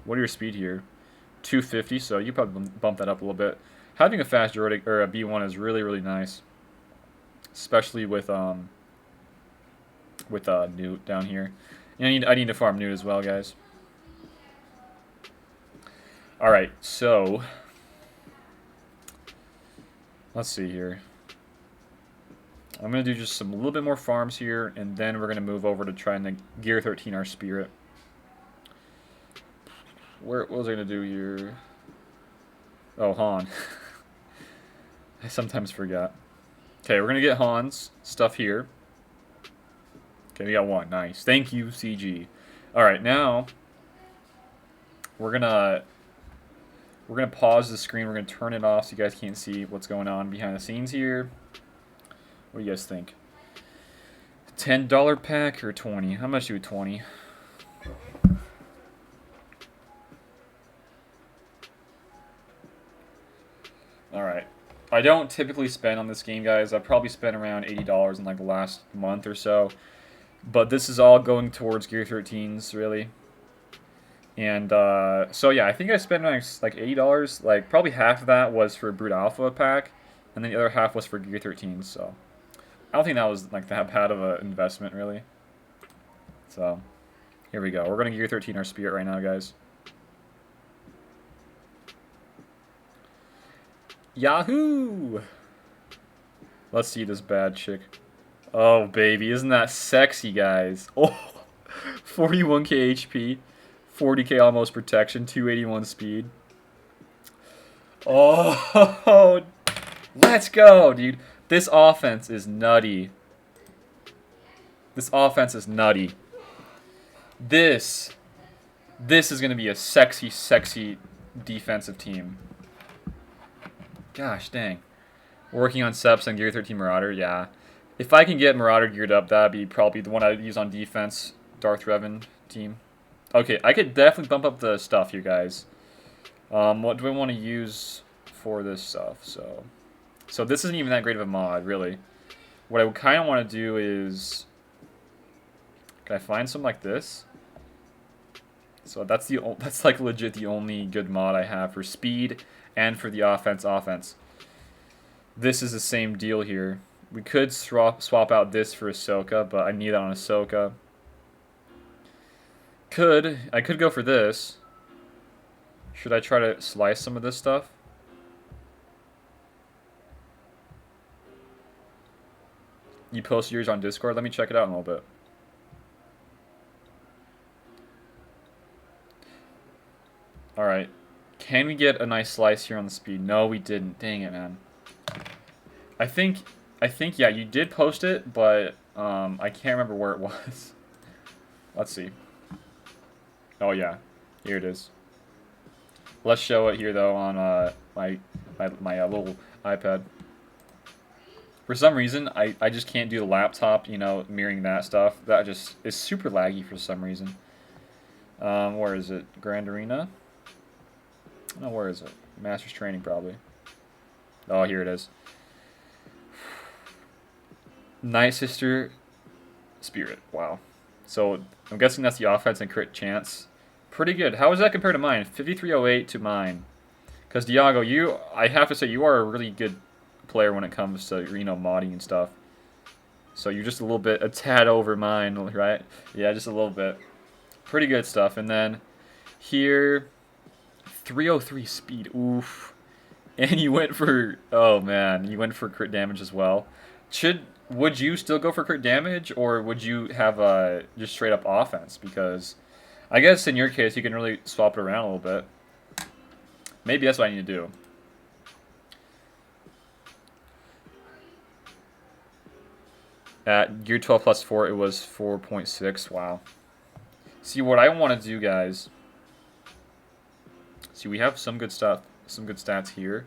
Speaker 1: What are your speed here? 250, so you probably bump that up a little bit. Having a fast Droidic or a B1 is really, really nice, especially with Newt down here. And I need to farm Newt as well, guys. All right, so let's see here. I'm gonna do just a little bit more farms here, and then we're gonna move over to trying to gear 13 our spirit. What was I gonna do here? Oh, Han. I sometimes forget. Okay, we're gonna get Han's stuff here. Okay, we got one. Nice. Thank you, CG. All right, now we're gonna pause the screen. We're gonna turn it off so you guys can't see what's going on behind the scenes here. What do you guys think? $10 pack or 20? How much do 20? All right. I don't typically spend on this game, guys. I probably spent around $80 in like the last month or so. But this is all going towards Gear 13s, really. And so yeah, I think I spent like $80. Like probably half of that was for Brute Alpha pack, and then the other half was for Gear 13s. So I don't think that was like that bad of an investment, really. So here we go. We're gonna Gear 13 our spirit right now, guys. Yahoo! Let's see this bad chick. Oh, baby. Isn't that sexy, guys? Oh, 41k HP, 40k almost protection, 281 speed. Oh, let's go, dude. This offense is nutty. This offense is nutty. This is going to be a sexy, sexy defensive team. Gosh, dang. Working on Seps and Gear 13 Marauder, yeah. If I can get Marauder geared up, that'd be probably the one I'd use on defense. Darth Revan team. Okay, I could definitely bump up the stuff here, guys. What do I want to use for this stuff? So this isn't even that great of a mod, really. What I kind of want to do is... Can I find some like this? So that's like legit the only good mod I have for speed and for the offense. This is the same deal here. We could swap out this for Ahsoka, but I need that on Ahsoka. I could go for this. Should I try to slice some of this stuff? You post yours on Discord? Let me check it out in a little bit. Alright. Can we get a nice slice here on the speed? No, we didn't. Dang it, man. I think, yeah, you did post it, but I can't remember where it was. Let's see. Oh, yeah. Here it is. Let's show it here, though, on my little iPad. For some reason, I just can't do the laptop, you know, mirroring that stuff. That just is super laggy for some reason. Where is it? Grand Arena? No, where is it? Master's Training, probably. Oh, here it is. Night Sister Spirit. Wow. So, I'm guessing that's the offense and crit chance. Pretty good. How does that compare to mine? 5308 to mine. Because, Diago, I have to say, you are a really good player when it comes to, you know, modding and stuff. So, you're just a tad over mine, right? Yeah, just a little bit. Pretty good stuff. And then, here, 303 speed. Oof. And you went for, oh man, you went for crit damage as well. Would you still go for crit damage, or would you have just straight up offense? Because I guess in your case, you can really swap it around a little bit. Maybe that's what I need to do. At gear 12 plus 4, it was 4.6. Wow. See, what I want to do, guys... See, we have some good stuff, some good stats here.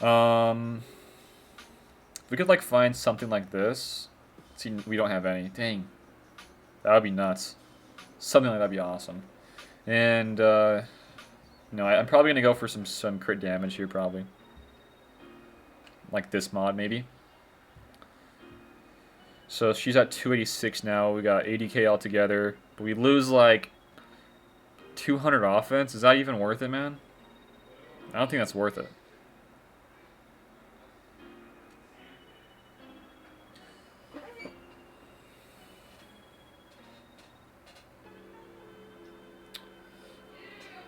Speaker 1: If we could, like, find something like this. See, we don't have any. Dang. That would be nuts. Something like that would be awesome. And, no, I'm probably going to go for some crit damage here, probably. Like this mod, maybe. So she's at 286 now. We got 80k altogether. But we lose like 200 offense. Is that even worth it, man? I don't think that's worth it.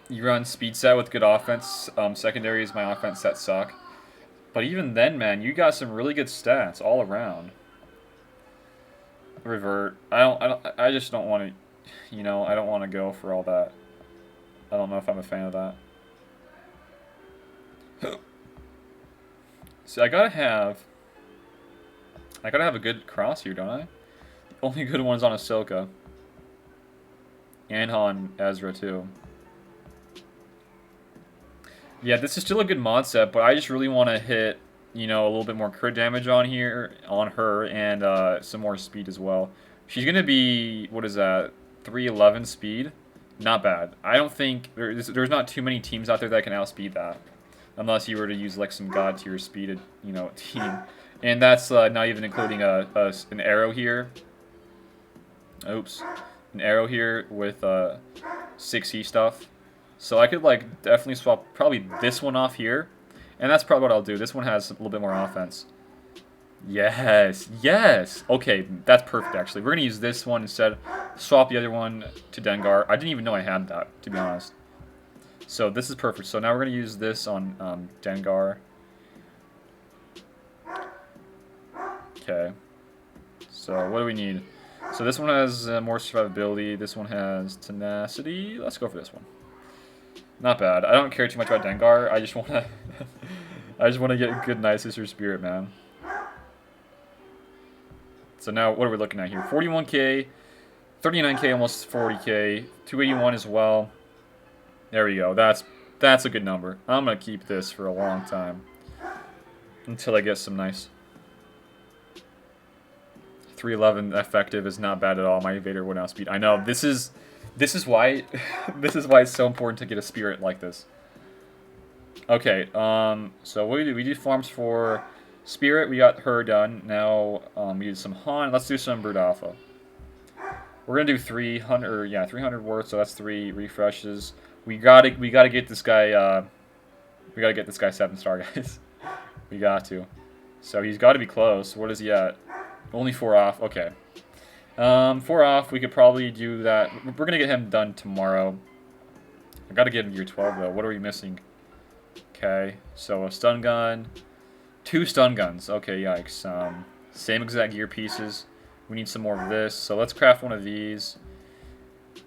Speaker 1: You run speed set with good offense. Secondary is my offense set suck. But even then, man, you got some really good stats all around. Revert. I just don't want to, you know, I don't want to go for all that. I don't know if I'm a fan of that. See, I gotta have a good cross here, don't I? The only good one's on Ahsoka. And on Ezra, too. Yeah, this is still a good mod set, but I just really want to hit, you know, a little bit more crit damage on her, and some more speed as well. She's going to be, what is that, 311 speed? Not bad. I don't think, there's not too many teams out there that can outspeed that. Unless you were to use, like, some god tier speeded, you know, team. And that's not even including an arrow here. Oops. An arrow here with 6E stuff. So I could, like, definitely swap probably this one off here. And that's probably what I'll do. This one has a little bit more offense. Yes, yes! Okay, that's perfect, actually. We're going to use this one instead. Swap the other one to Dengar. I didn't even know I had that, to be honest. So this is perfect. So now we're going to use this on Dengar. Okay. So what do we need? So this one has more survivability. This one has tenacity. Let's go for this one. Not bad. I don't care too much about Dengar. I just wanna get a good nice sister spirit, man. So now what are we looking at here? 41k, 39k, almost 40k, 281 as well. There we go. That's a good number. I'm gonna keep this for a long time until I get some nice. 311 effective is not bad at all. My Vader would outspeed. I know this is why it's so important to get a spirit like this. Okay, so what we do farms for spirit. We got her done. Now we did some Han. Let's do some Brood Alpha. We're gonna do 300 worth. So that's 3 refreshes. We gotta get this guy. We gotta get this guy 7-star, guys. We got to. So he's got to be close. What is he at? Only 4 off. Okay. 4 off, we could probably do that. We're going to get him done tomorrow. I got to get him gear 12, though. What are we missing? Okay, so a stun gun. 2 stun guns. Okay, yikes. Same exact gear pieces. We need some more of this. So let's craft one of these.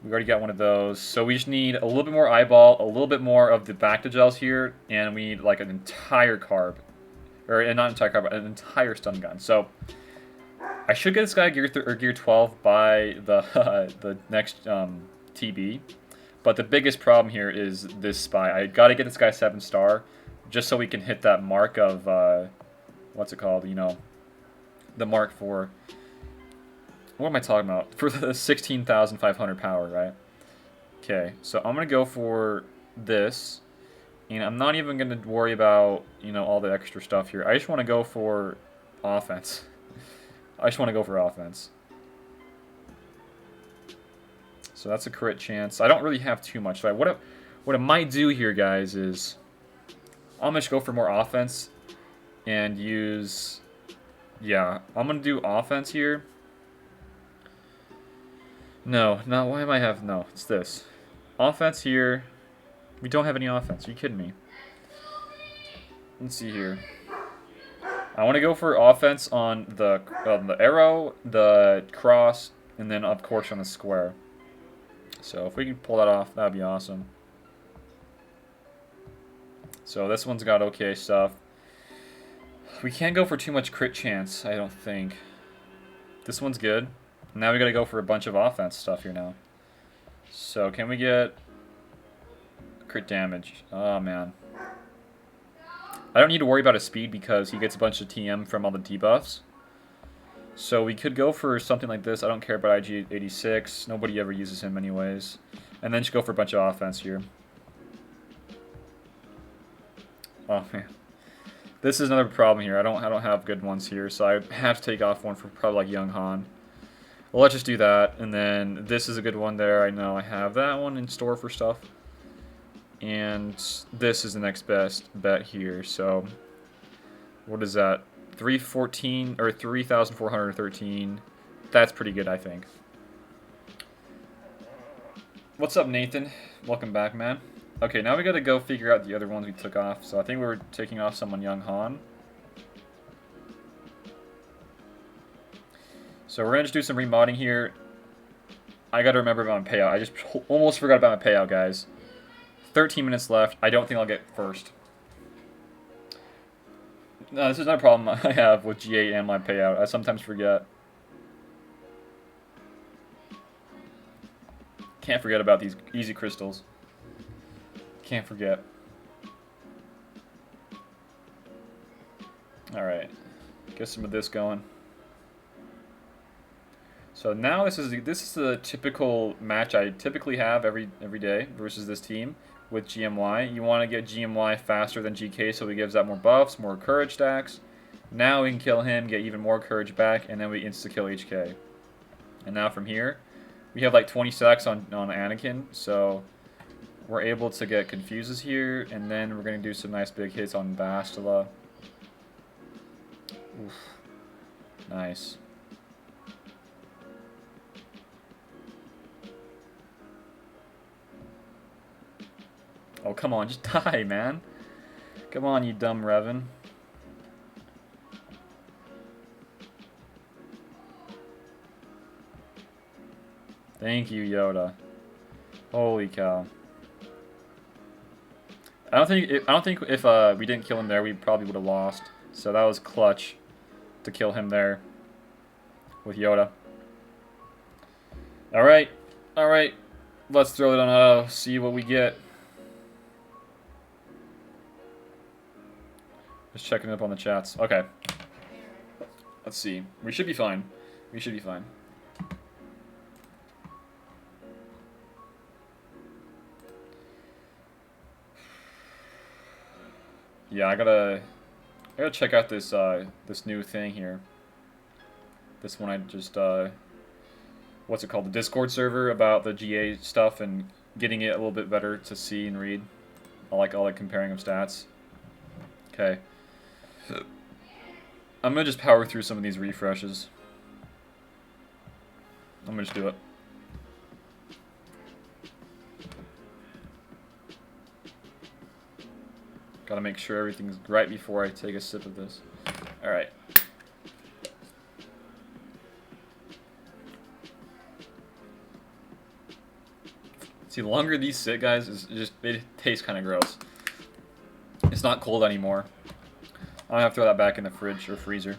Speaker 1: We already got one of those. So we just need a little bit more eyeball, a little bit more of the Bacta gels here, and we need like an entire carb. Or not an entire carb, but an entire stun gun. So I should get this guy gear 12 by the next TB, but the biggest problem here is this spy. I got to get this guy 7-star, just so we can hit that mark of what's it called? You know, the mark for what am I talking about? For the 16,500 power, right? Okay, so I'm gonna go for this, and I'm not even gonna worry about all the extra stuff here. I just want to go for offense. I just want to go for offense. So that's a crit chance. I don't really have too much. So what I might do here, guys, is I'm going to go for more offense and use... Yeah, I'm going to do offense here. No, why am I have... No, it's this. Offense here. We don't have any offense. Are you kidding me? Let's see here. I want to go for offense on the arrow, the cross, and then, of course, on the square. So if we can pull that off, that would be awesome. So this one's got okay stuff. We can't go for too much crit chance, I don't think. This one's good. Now we got to go for a bunch of offense stuff here now. So can we get crit damage? Oh, man. I don't need to worry about his speed because he gets a bunch of TM from all the debuffs. So we could go for something like this. I don't care about IG-86. Nobody ever uses him anyways. And then just go for a bunch of offense here. Oh, man. This is another problem here. I don't have good ones here, so I have to take off one for probably like Young Han. Well, let's just do that, and then this is a good one there. I know I have that one in store for stuff. And this is the next best bet here, so what is that? 314 or 3,413. That's pretty good, I think. What's up, Nathan? Welcome back, man. Okay, now we gotta go figure out the other ones we took off. So I think we were taking off someone Young Han. So we're gonna just do some remodding here. I gotta remember about my payout. I just almost forgot about my payout, guys. 13 minutes left. I don't think I'll get first. No, this is not a problem I have with G8 and my payout. I sometimes forget. Can't forget about these easy crystals. Can't forget. Alright. Get some of this going. So now this is the typical match I typically have every day versus this team with GMY. You want to get GMY faster than GK, so he gives out more buffs, more courage stacks. Now we can kill him, get even more courage back, and then we insta-kill HK. And now from here, we have like 20 stacks on Anakin, so we're able to get confuses here, and then we're going to do some nice big hits on Bastila. Oof. Nice. Oh, come on, just die, man. Come on, you dumb Revan. Thank you, Yoda. Holy cow. I don't think if we didn't kill him there, we probably would have lost. So that was clutch to kill him there with Yoda. All right. Let's throw it on auto, see what we get. Just checking up on the chats. Okay. Let's see. We should be fine. We should be fine. Yeah, I gotta check out this this new thing here. This one I just what's it called? The Discord server about the GA stuff and getting it a little bit better to see and read. I like comparing of stats. Okay. I'm gonna just power through some of these refreshes. I'm gonna just do it. Gotta make sure everything's right before I take a sip of this. Alright. See, the longer these sit, guys, it tastes kind of gross. It's not cold anymore. I'm gonna have to throw that back in the fridge or freezer.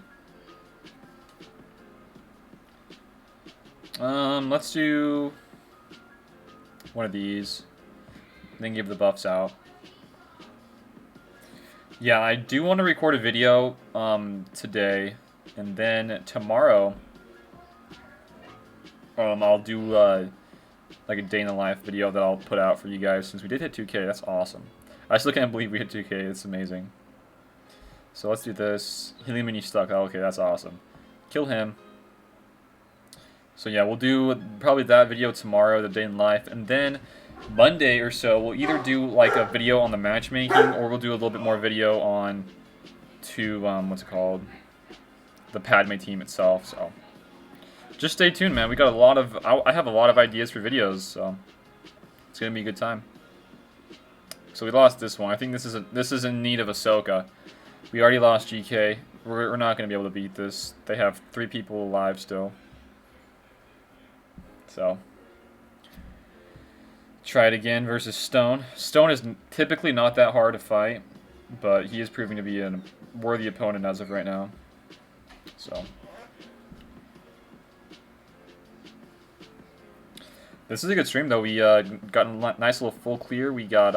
Speaker 1: Let's do one of these. Then give the buffs out. Yeah, I do want to record a video today, and then tomorrow I'll do like a day in the life video that I'll put out for you guys since we did hit 2K. That's awesome. I still can't believe we hit 2K. It's amazing. So let's do this. Helimini stuck. Oh, okay, that's awesome. Kill him. So yeah, we'll do probably that video tomorrow, the day in life, and then Monday or so we'll either do like a video on the matchmaking, or we'll do a little bit more video on what's it called, the Padme team itself. So just stay tuned, man. We got a lot of I have a lot of ideas for videos, so it's gonna be a good time. So we lost this one. I think this is in need of Ahsoka. We already lost GK. We're not going to be able to beat this. They have 3 people alive still. So, try it again versus Stone. Stone is typically not that hard to fight, but he is proving to be a worthy opponent as of right now. So, this is a good stream though. We got a nice little full clear. We got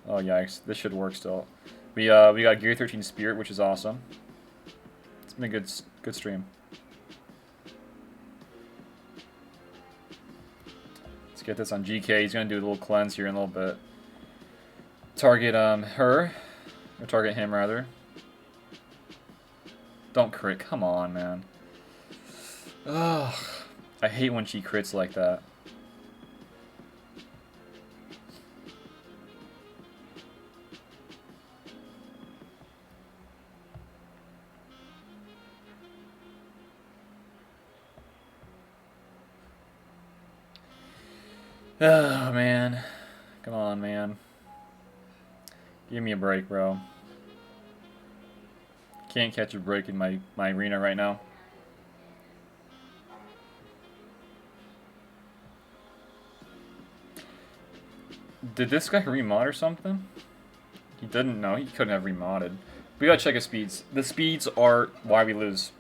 Speaker 1: oh yikes, this should work still. We got Gear 13 Spirit, which is awesome. It's been a good stream. Let's get this on GK. He's gonna do a little cleanse here in a little bit. Target her. Or target him, rather. Don't crit. Come on, man. Ugh. I hate when she crits like that. Oh, man. Come on, man. Give me a break, bro. Can't catch a break in my arena right now. Did this guy remod or something? He didn't know. He couldn't have remodded. We gotta check his speeds. The speeds are why we lose.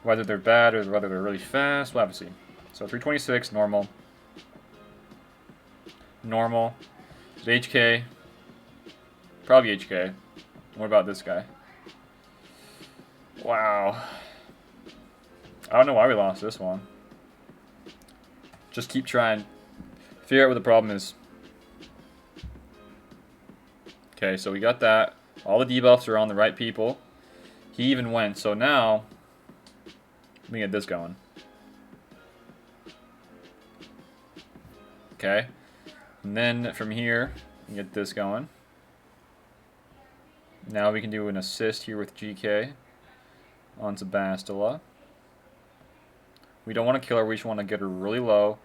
Speaker 1: Whether they're bad or whether they're really fast, we'll have to see. So 326, normal. Normal. HK. Probably HK. What about this guy? Wow. I don't know why we lost this one. Just keep trying. Figure out what the problem is. Okay, so we got that. All the debuffs are on the right people. He even went. So now, let me get this going. Okay. And then from here, we get this going. Now we can do an assist here with GK onto Bastila. We don't want to kill her, we just want to get her really low.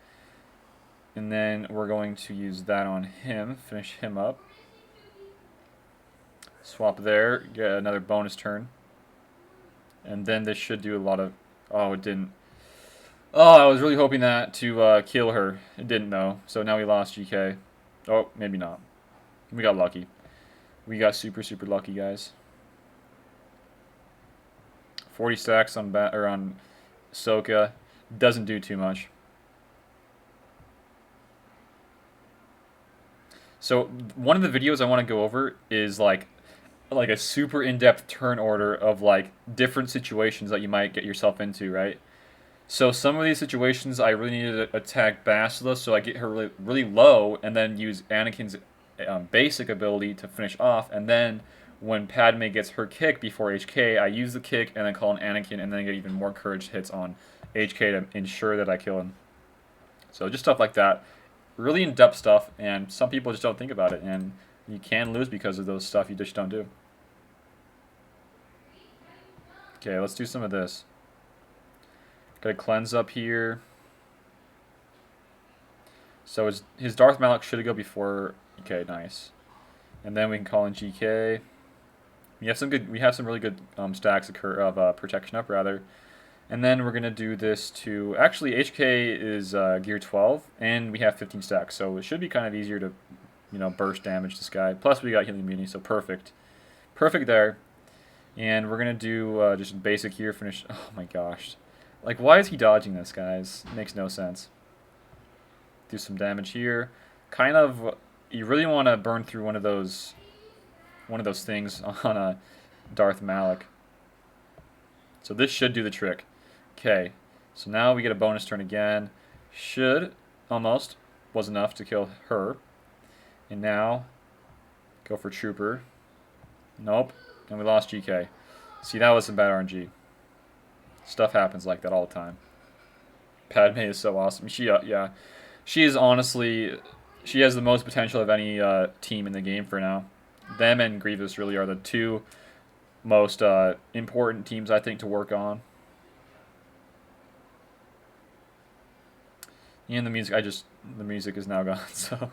Speaker 1: And then we're going to use that on him, finish him up. Swap there, get another bonus turn. And then this should do a lot of... Oh, it didn't. Oh, I was really hoping that to kill her. It didn't, though. So now we lost GK. Oh, maybe not. We got lucky. We got super, super lucky, guys. 40 stacks on on Soka. Doesn't do too much. So one of the videos I want to go over is like a super in-depth turn order of like different situations that you might get yourself into, right? So some of these situations I really need to attack Bastila, so I get her really, really low, and then use Anakin's basic ability to finish off, and then when Padme gets her kick before HK, I use the kick and then call an Anakin, and then get even more courage hits on HK to ensure that I kill him. So just stuff like that. Really in-depth stuff, and some people just don't think about it, and you can lose because of those stuff you just don't do. Okay, let's do some of this. Got a cleanse up here. So his Darth Malak should go before. Okay, nice. And then we can call in GK. We have some really good stacks of protection up rather. And then we're gonna do this to actually HK is gear 12, and we have 15 stacks, so it should be kind of easier to, burst damage this guy. Plus we got healing immunity, so perfect, perfect there. And we're gonna do just basic here. Finish. Oh my gosh, like why is he dodging this, guys? It makes no sense. Do some damage here. Kind of, you really want to burn through one of those things on a Darth Malak. So this should do the trick. Okay, so now we get a bonus turn again. Should, almost, was enough to kill her. And now, go for Trooper. Nope, and we lost GK. See, that was some bad RNG. Stuff happens like that all the time. Padme is so awesome. Yeah, she is honestly, she has the most potential of any team in the game for now. Them and Grievous really are the two most important teams, I think, to work on. And the music is now gone, so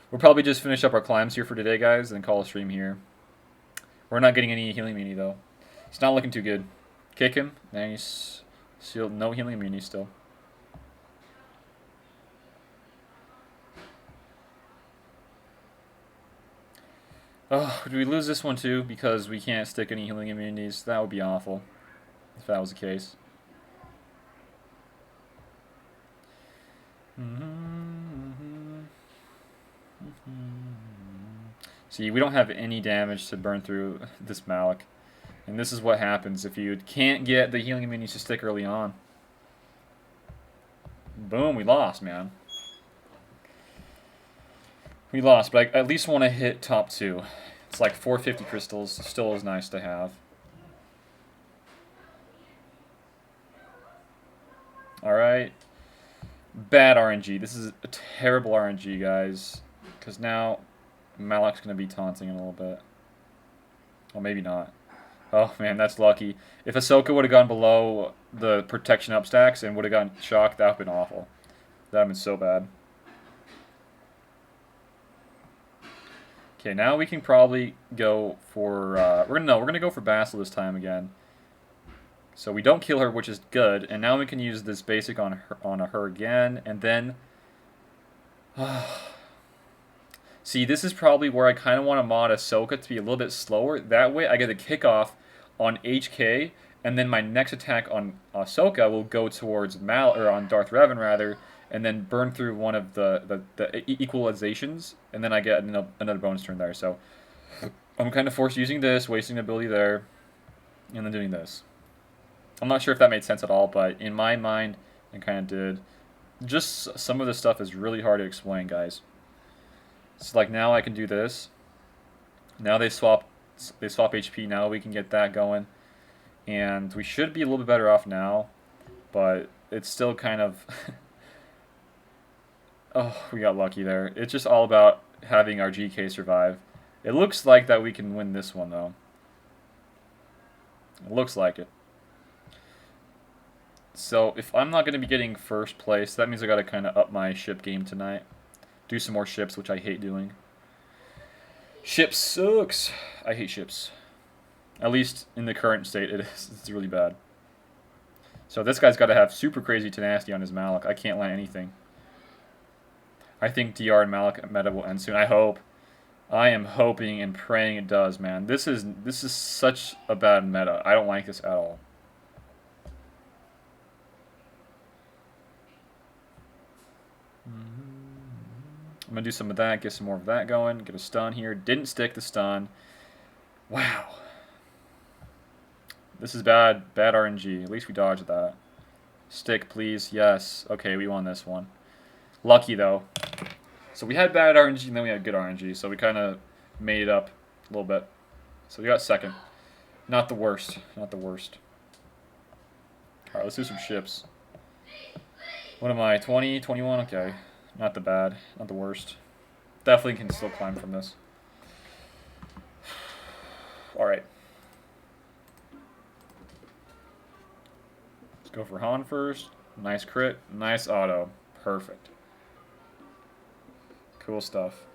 Speaker 1: we'll probably just finish up our climbs here for today, guys, and call a stream here. We're not getting any healing immunity, though. It's not looking too good. Kick him. Nice. Still no healing immunity still. Oh, do we lose this one too because we can't stick any healing immunities? That would be awful if that was the case. See, we don't have any damage to burn through this Malak. And this is what happens if you can't get the healing immunities to stick early on. Boom, we lost, man. We lost, but I at least want to hit top 2. It's like 450 crystals. Still is nice to have. Alright. Bad RNG. This is a terrible RNG, guys. Because now Malak's going to be taunting in a little bit. Well, maybe not. Oh, man, that's lucky. If Ahsoka would have gone below the protection up stacks and would have gotten shocked, that would have been awful. That would have been so bad. Okay, now we can probably go for... we're gonna go for Basil this time again. So we don't kill her, which is good. And now we can use this basic on her again. And then... See, this is probably where I kind of want to mod Ahsoka to be a little bit slower. That way I get a kickoff on HK, and then my next attack on Ahsoka will go towards on Darth Revan rather, and then burn through one of the equalizations, and then I get another bonus turn there. So I'm kind of forced using this, wasting ability there, and then doing this. I'm not sure if that made sense at all, but in my mind, it kind of did. Just some of this stuff is really hard to explain, guys. So like now I can do this. Now they swap HP. Now we can get that going, and we should be a little bit better off now, but it's still kind of. Oh, we got lucky there. It's just all about having our GK survive. It looks like that we can win this one though. It looks like it. So if I'm not going to be getting first place, that means I got to kind of up my ship game tonight. Do some more ships, which I hate doing. Ships sucks. I hate ships. At least in the current state, it is. It's really bad. So this guy's got to have super crazy tenacity on his Malak. I can't land anything. I think DR and Malak meta will end soon. I hope. I am hoping and praying it does, man. This is such a bad meta. I don't like this at all. I'm going to do some of that, get some more of that going, get a stun here. Didn't stick the stun. Wow. This is bad RNG. At least we dodged that. Stick, please. Yes. Okay, we won this one. Lucky, though. So we had bad RNG, and then we had good RNG. So we kind of made it up a little bit. So we got second. Not the worst. Not the worst. Alright, let's do some ships. What am I? 20, 21? Okay. Not the bad. Not the worst. Definitely can still climb from this. Alright. Let's go for Han first. Nice crit. Nice auto. Perfect. Cool stuff.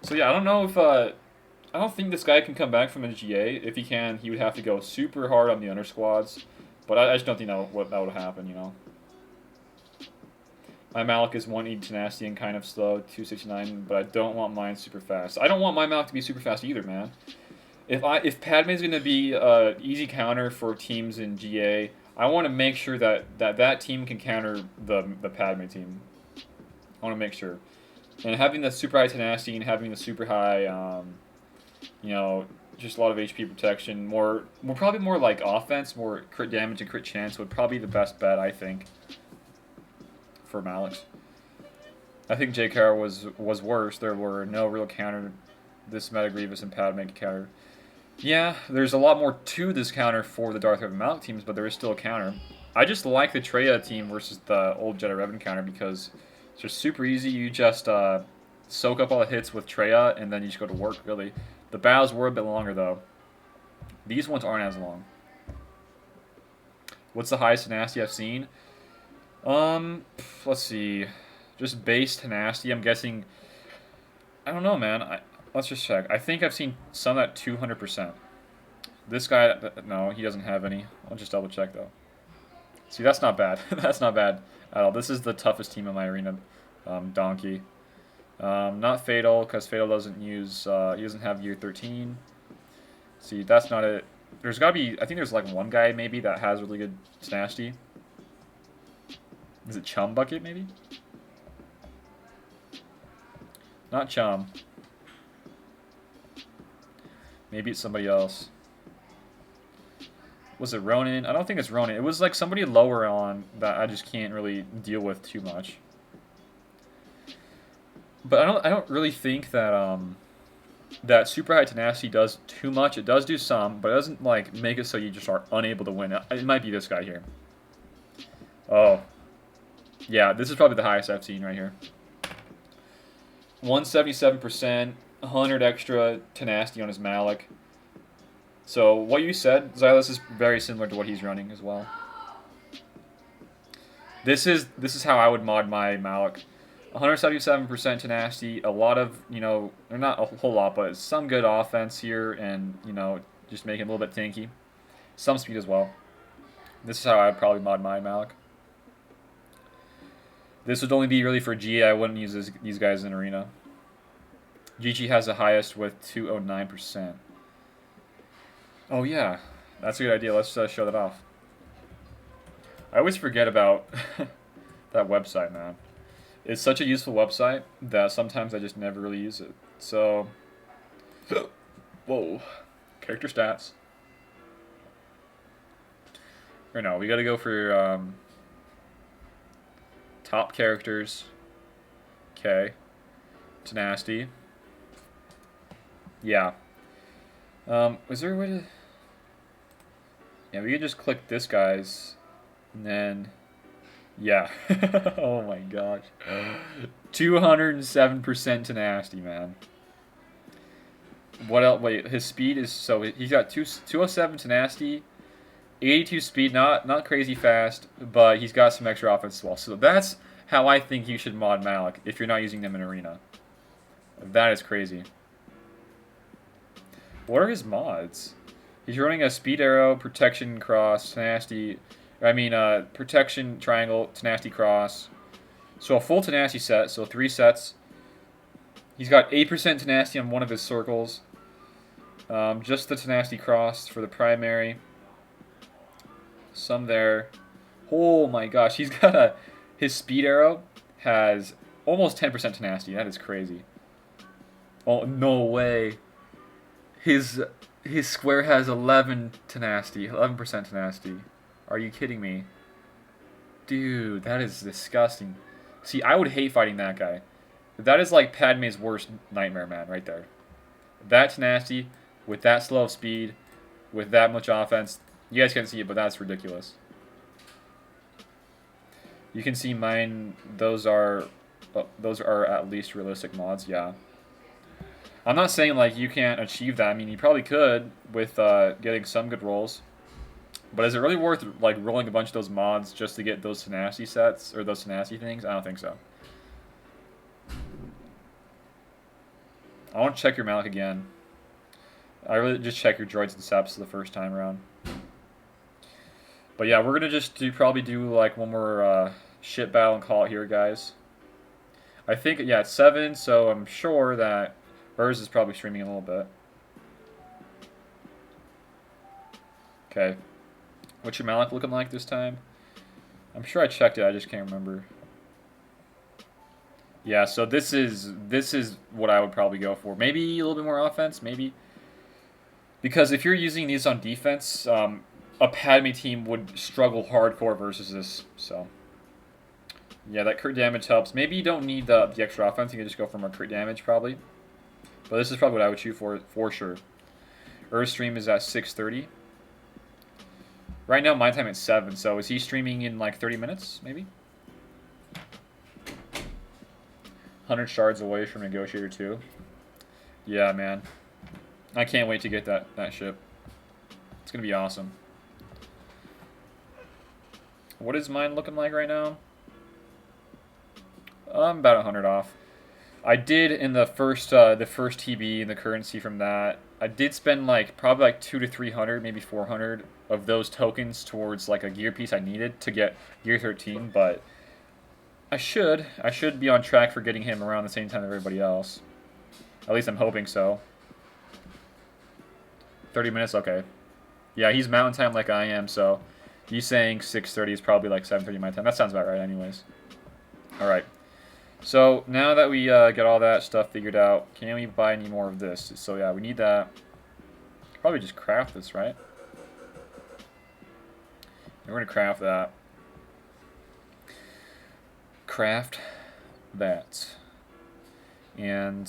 Speaker 1: So yeah, I don't know if... I don't think this guy can come back from a GA. If he can, he would have to go super hard on the under squads. But I just don't think that would happen, you know. My Malak is 180 tenacity and kind of slow, 269, but I don't want mine super fast. I don't want my Malak to be super fast either, man. If Padme's going to be an easy counter for teams in GA, I want to make sure that team can counter the Padme team. I want to make sure. And having the super high tenacity and having the super high, you know, just a lot of HP protection, probably more like offense, more crit damage and crit chance would probably be the best bet, I think. For Malak. I think JKR was worse. There were no real counter. This Meta Grievous and Padme counter. Yeah, there's a lot more to this counter for the Darth Revan Malak teams, but there is still a counter. I just like the Traya team versus the old Jedi Revan counter because it's just super easy. You just soak up all the hits with Traya and then you just go to work, really. The battles were a bit longer, though. These ones aren't as long. What's the highest tenacity I've seen? Let's see. Just base tenacity, I'm guessing... I don't know, man. Let's just check. I think I've seen some at 200%. This guy... No, he doesn't have any. I'll just double check, though. See, that's not bad. That's not bad at all. This is the toughest team in my arena. Donkey. Not Fatal, because Fatal doesn't use... he doesn't have year 13. See, that's not it. There's gotta be... I think there's like one guy, maybe, that has really good tenacity. Is it Chum Bucket, maybe? Not Chum. Maybe it's somebody else. Was it Ronin? I don't think it's Ronin. It was like somebody lower on that I just can't really deal with too much. But I don't really think that that super high tenacity does too much. It does do some, but it doesn't like make it so you just are unable to win. It might be this guy here. Oh. Yeah, this is probably the highest I've seen right here. 177%, 100 extra tenacity on his Malik. So what you said, Xylus, is very similar to what he's running as well. This is how I would mod my Malik. 177% tenacity, a lot of, you know, or not a whole lot, but some good offense here, and, you know, just make it a little bit tanky. Some speed as well. This is how I'd probably mod my Malik. This would only be really for GA. I wouldn't use these guys in Arena. GG has the highest with 209%. Oh yeah, that's a good idea. Let's show that off. I always forget about that website, man. It's such a useful website that sometimes I just never really use it. So, whoa, character stats. Or no, we gotta go for top characters. Okay, tenacity. Yeah. Is there a way to? Yeah, we could just click this guy's, and then. Yeah. Oh my gosh. 207% tenacity, man. What else? Wait, his speed is so he's got 207 tenacity, 82 speed, not crazy fast, but he's got some extra offense as well. So that's how I think you should mod Malik if you're not using them in Arena. That is crazy. What are his mods? He's running a speed arrow, protection cross, tenacity. Protection triangle, tenacity cross. So a full tenacity set, so 3 sets. He's got 8% tenacity on one of his circles. Just the tenacity cross for the primary. Some there. Oh my gosh, he's got his speed arrow has almost 10% tenacity. That is crazy. Oh, no way. His square has 11% tenacity. Are you kidding me? Dude, that is disgusting. See, I would hate fighting that guy. That is like Padme's worst nightmare, man, right there. That tenacity, with that slow of speed, with that much offense. You guys can't see it, but that's ridiculous. You can see mine. Those are at least realistic mods, yeah. I'm not saying like you can't achieve that. I mean, you probably could with getting some good rolls. But is it really worth like rolling a bunch of those mods just to get those tenacity sets or those tenacity things? I don't think so. I want to check your Malik again. I really just check your droids and seps the first time around. But yeah, we're gonna just probably do like one more shit battle and call it here, guys. I think yeah, it's 7, so I'm sure that Burrs is probably streaming in a little bit. Okay. What's your Malik looking like this time? I'm sure I checked it, I just can't remember. Yeah, so this is what I would probably go for. Maybe a little bit more offense, maybe. Because if you're using these on defense, a Padme team would struggle hardcore versus this. So yeah, that crit damage helps. Maybe you don't need the extra offense. You can just go for more crit damage probably. But this is probably what I would shoot for sure. Earth stream is at 6:30. Right now, my time at 7, so is he streaming in like 30 minutes, maybe? 100 shards away from Negotiator 2. Yeah, man. I can't wait to get that ship. It's going to be awesome. What is mine looking like right now? I'm about 100 off. I did in the first TB and the currency from that. I did spend like probably like 200 to 300, maybe 400 of those tokens towards like a gear piece I needed to get gear 13, but I should be on track for getting him around the same time as everybody else. At least I'm hoping so. 30 minutes, okay. Yeah, he's mountain time like I am, so he's saying 6:30 is probably like 7:30 my time. That sounds about right anyways. All right. So now that we get all that stuff figured out, can we buy any more of this? So yeah, we need that. Probably just craft this, right? We're gonna craft that. Craft that. And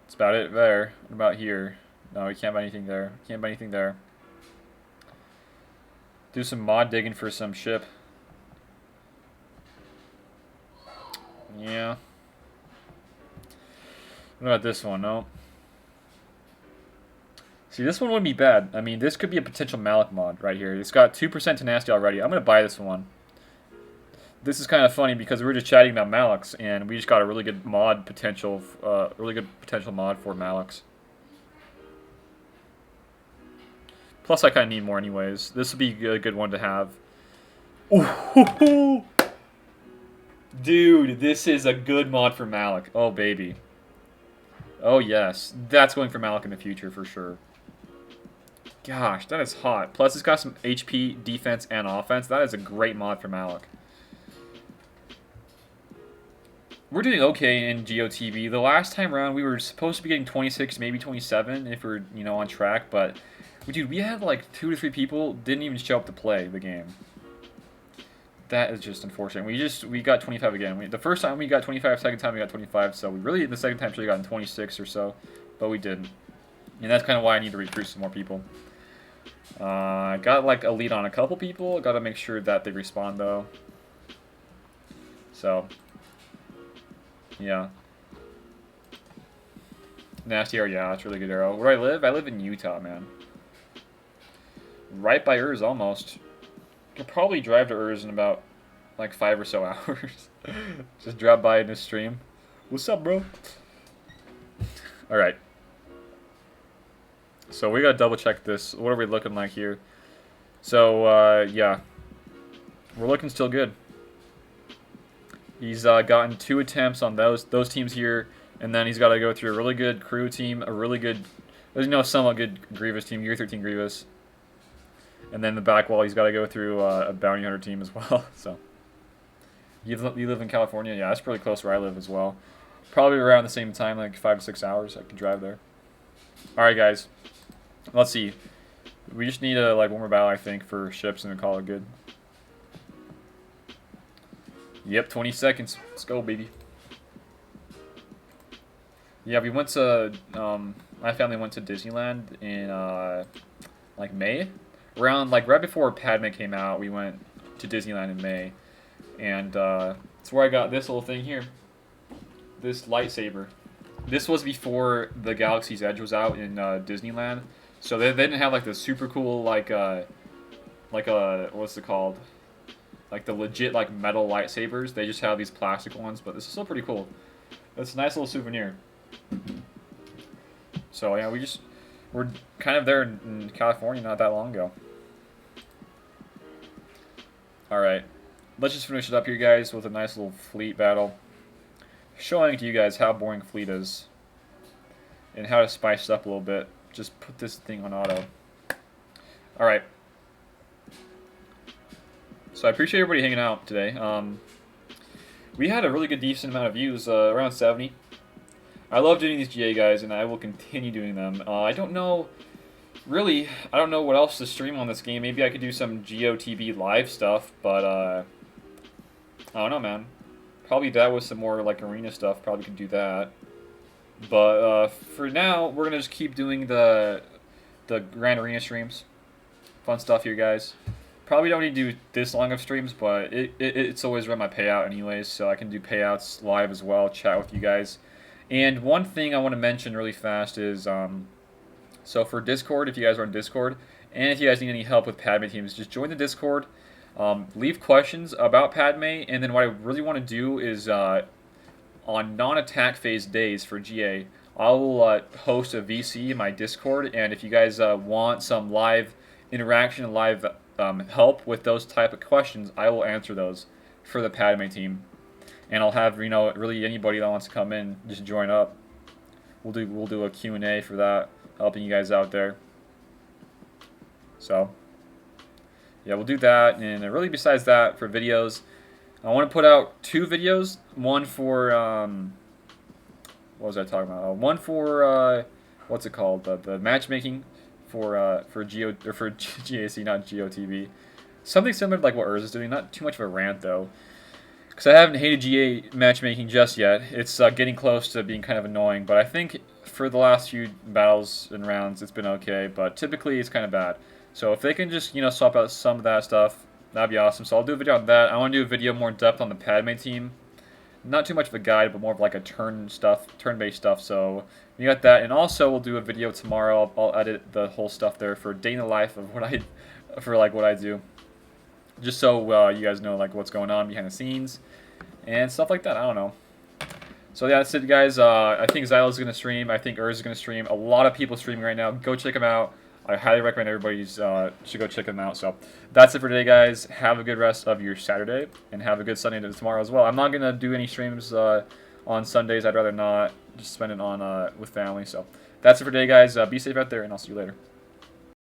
Speaker 1: let's about it there. What about here? No, we can't buy anything there. Can't buy anything there. Do some mod digging for some ship. Yeah. What about this one? No. See, this one wouldn't be bad. I mean, this could be a potential Malik mod right here. It's got 2% tenacity already. I'm going to buy this one. This is kind of funny because we were just chatting about Maliks, and we just got a really good mod potential, mod for Maliks. Plus, I kind of need more anyways. This would be a good one to have. Ooh, dude, this is a good mod for Malik. Oh, baby. Oh, yes. That's going for Malik in the future for sure. Gosh, that is hot. Plus, it's got some HP, defense, and offense. That is a great mod for Malik. We're doing okay in GOTB. The last time around, we were supposed to be getting 26, maybe 27 if we're, on track. But, dude, we had like 2 to 3 people didn't even show up to play the game. That is just unfortunate. We got 25 again. The first time we got 25, second time we got 25. So we really, the second time, should have gotten 26 or so, but we didn't. And that's kind of why I need to recruit some more people. I got like a lead on a couple people. Got to make sure that they respond though. So, yeah. Nasty arrow, yeah, it's a really good arrow. Where do I live? I live in Utah, man. Right by Urs, almost. Could probably drive to Urs in about like 5 or so hours. Just drop by in this stream. What's up, bro? All right. So we gotta double check this. What are we looking like here? So yeah, we're looking still good. He's gotten 2 attempts on those teams here, and then he's got to go through a really good crew team, a really good, somewhat good Grievous team, Year 13 Grievous, and then the back wall he's got to go through a Bounty Hunter team as well. So you live in California? Yeah, that's pretty close where I live as well. Probably around the same time, like 5 to 6 hours. I can drive there. All right, guys. Let's see. We just need like one more battle, I think, for ships, and we call it good. Yep, 20 seconds. Let's go, baby. Yeah, we went to, my family went to Disneyland in, like, May. Around, like, right before Padme came out, we went to Disneyland in May. And, that's where I got this little thing here. This lightsaber. This was before the Galaxy's Edge was out in, Disneyland. So they didn't have, like, the super cool, like, what's it called? Like the legit like metal lightsabers. They just have these plastic ones, but this is still pretty cool. It's a nice little souvenir. So yeah, we're kind of there in California not that long ago. Alright. Let's just finish it up here, guys, with a nice little fleet battle. Showing to you guys how boring fleet is. And how to spice it up a little bit. Just put this thing on auto. Alright. So I appreciate everybody hanging out today. We had a really good, decent amount of views, around 70. I love doing these GA guys, and I will continue doing them. I don't know what else to stream on this game. Maybe I could do some GOTB live stuff, but I don't know, man. Probably that with some more like arena stuff. Probably could do that. But for now, we're gonna just keep doing the Grand Arena streams. Fun stuff here, guys. Probably don't need to do this long of streams, but it's always run my payout anyways, so I can do payouts live as well, chat with you guys. And one thing I want to mention really fast is, so for Discord, if you guys are on Discord, and if you guys need any help with Padme teams, just join the Discord, leave questions about Padme, and then what I really want to do is, on non-attack phase days for GA, I will host a VC in my Discord, and if you guys want some live interaction and live help with those type of questions, I will answer those for the Padme team, and I'll have really anybody that wants to come in just join up. We'll do a Q&A for that, helping you guys out there. So yeah, we'll do that, and really besides that, for videos, I want to put out 2 videos. One for what was I talking about? One for what's it called? The matchmaking. For GAC, not GOTB. Something similar to like what Urs is doing. Not too much of a rant though, because I haven't hated GA matchmaking just yet. It's getting close to being kind of annoying. But I think for the last few battles and rounds, it's been okay, but typically it's kind of bad. So if they can just, you know, swap out some of that stuff, that'd be awesome. So I'll do a video on that. I want to do a video more in depth on the Padme team. Not too much of a guide, but more of like a turn-based stuff. So you got that, and also we'll do a video tomorrow. I'll edit the whole stuff there for day in the life of what I do, just so you guys know like what's going on behind the scenes and stuff like that. I don't know. So yeah, that's it, guys. I think Xylo's gonna stream. I think is gonna stream. A lot of people streaming right now. Go check them out. I highly recommend everybody should go check them out. So that's it for today, guys. Have a good rest of your Saturday, and have a good Sunday tomorrow as well. I'm not gonna do any streams on Sundays. I'd rather not. Just spend it on with family. So that's it for today, guys. Be safe out there, and I'll see you later.